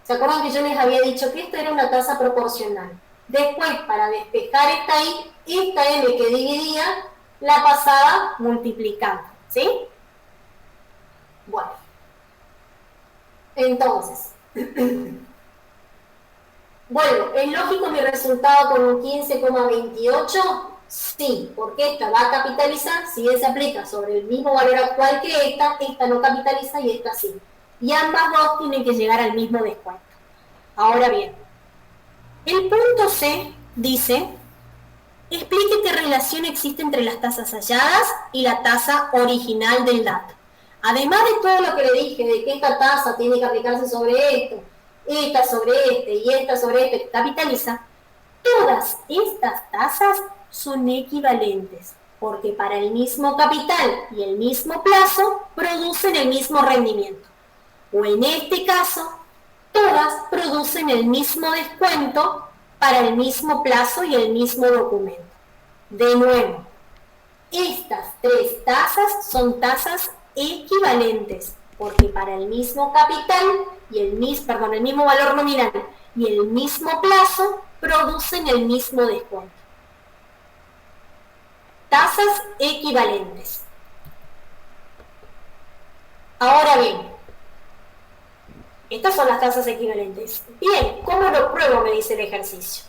¿Se acuerdan que yo les había dicho que esta era una tasa proporcional? Después, para despejar esta m que dividía, la pasaba multiplicando. ¿Sí? Bueno. Entonces, bueno, ¿es lógico mi resultado con un 15,28? Sí, porque esta va a capitalizar, si bien se aplica sobre el mismo valor actual que esta no capitaliza y esta sí. Y ambas dos tienen que llegar al mismo descuento. Ahora bien, el punto C dice, explique qué relación existe entre las tasas halladas y la tasa original del dato. Además de todo lo que le dije, de que esta tasa tiene que aplicarse sobre esto, esta sobre este y esta sobre este que capitaliza, todas estas tasas son equivalentes, porque para el mismo capital y el mismo plazo producen el mismo rendimiento. O en este caso, todas producen el mismo descuento para el mismo plazo y el mismo documento. De nuevo, estas tres tasas son tasas equivalentes, porque para el mismo capital y el mismo valor nominal y el mismo plazo producen el mismo descuento. Tasas equivalentes. Ahora bien, estas son las tasas equivalentes. Bien, ¿cómo lo pruebo? Me dice el ejercicio.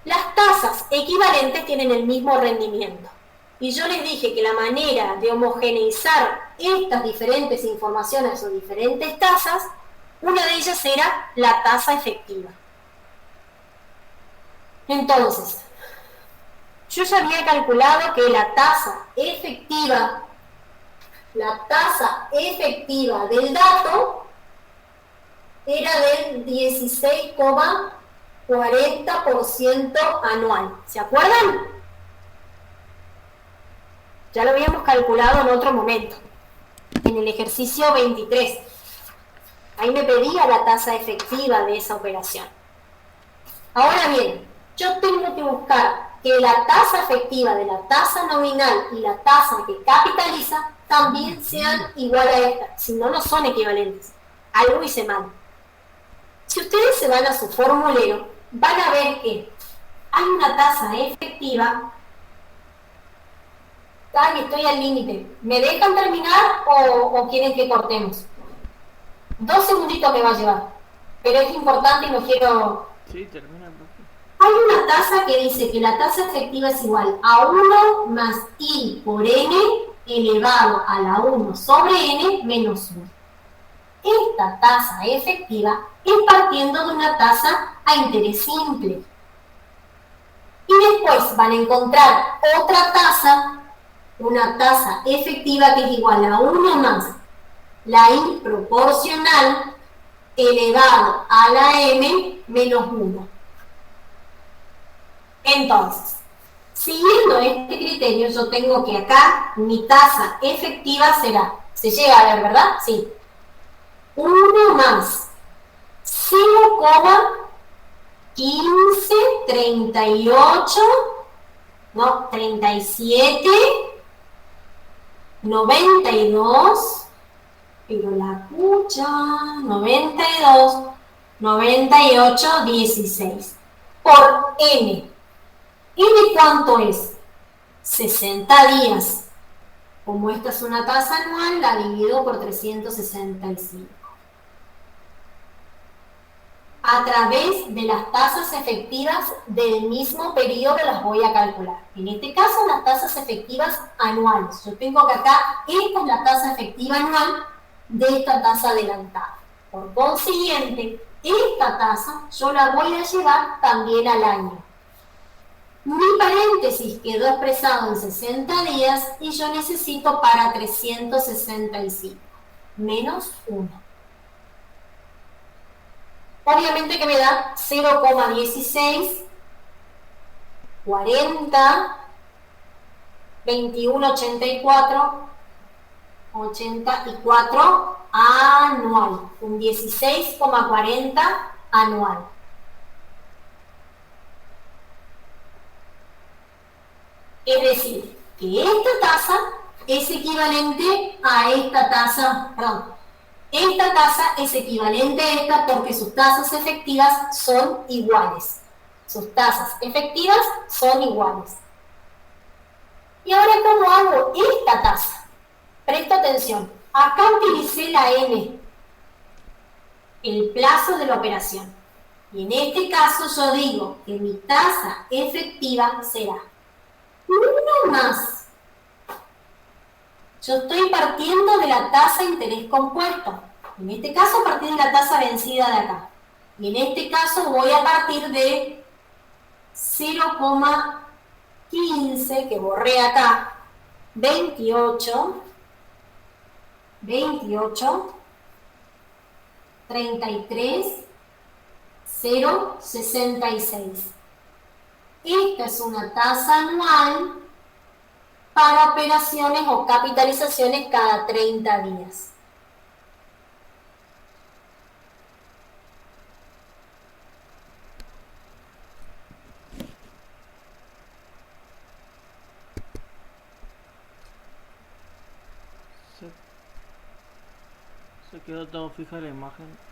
Las tasas equivalentes tienen el mismo rendimiento. Y yo les dije que la manera de homogeneizar estas diferentes informaciones o diferentes tasas, una de ellas era la tasa efectiva. Entonces, yo ya había calculado que la tasa efectiva del dato era del 16,40% anual. ¿Se acuerdan? Ya lo habíamos calculado en otro momento, en el ejercicio 23. Ahí me pedía la tasa efectiva de esa operación. Ahora bien, yo tengo que buscar que la tasa efectiva de la tasa nominal y la tasa que capitaliza también sean igual a esta, si no, no son equivalentes. Algo hice mal. Si ustedes se van a su formulero, van a ver que hay una tasa efectiva. Ay, estoy al límite. ¿Me dejan terminar o quieren que cortemos? 2 segunditos me va a llevar. Pero es importante y no quiero... Sí, termina, profe. Hay una tasa que dice que la tasa efectiva es igual a 1 más I por N elevado a la 1 sobre N menos 1. Esta tasa efectiva es partiendo de una tasa a interés simple. Y después van a encontrar otra tasa, una tasa efectiva que es igual a 1 más la I proporcional elevado a la M menos 1. Entonces, siguiendo este criterio, yo tengo que acá mi tasa efectiva será, se llega a ver, ¿verdad? Sí. 1 más 0,1538, no, 37, 92, pero la pucha, 92, 98, 16. por N. ¿N cuánto es? 60 días. Como esta es una tasa anual, la divido por 365. A través de las tasas efectivas del mismo periodo las voy a calcular. En este caso, las tasas efectivas anuales. Yo tengo que acá, esta es la tasa efectiva anual de esta tasa adelantada. Por consiguiente, esta tasa yo la voy a llevar también al año. Mi paréntesis quedó expresado en 60 días y yo necesito para 365, menos 1. Obviamente que me da 0,16, 40, 21, 84 anual, un 16,40 anual. Es decir, que esta tasa es equivalente a esta tasa, perdón, esta tasa es equivalente a esta porque sus tasas efectivas son iguales. Sus tasas efectivas son iguales. Y ahora, ¿cómo hago esta tasa? Presta atención. Acá utilicé la N, el plazo de la operación. Y en este caso yo digo que mi tasa efectiva será 1 más. Yo estoy partiendo de la tasa de interés compuesto. En este caso partí de la tasa vencida de acá. Y en este caso voy a partir de 0,15, que borré acá, 28, 33, 0,66. Esta es una tasa anual para operaciones o capitalizaciones cada 30 días. Se quedó todo fija la imagen.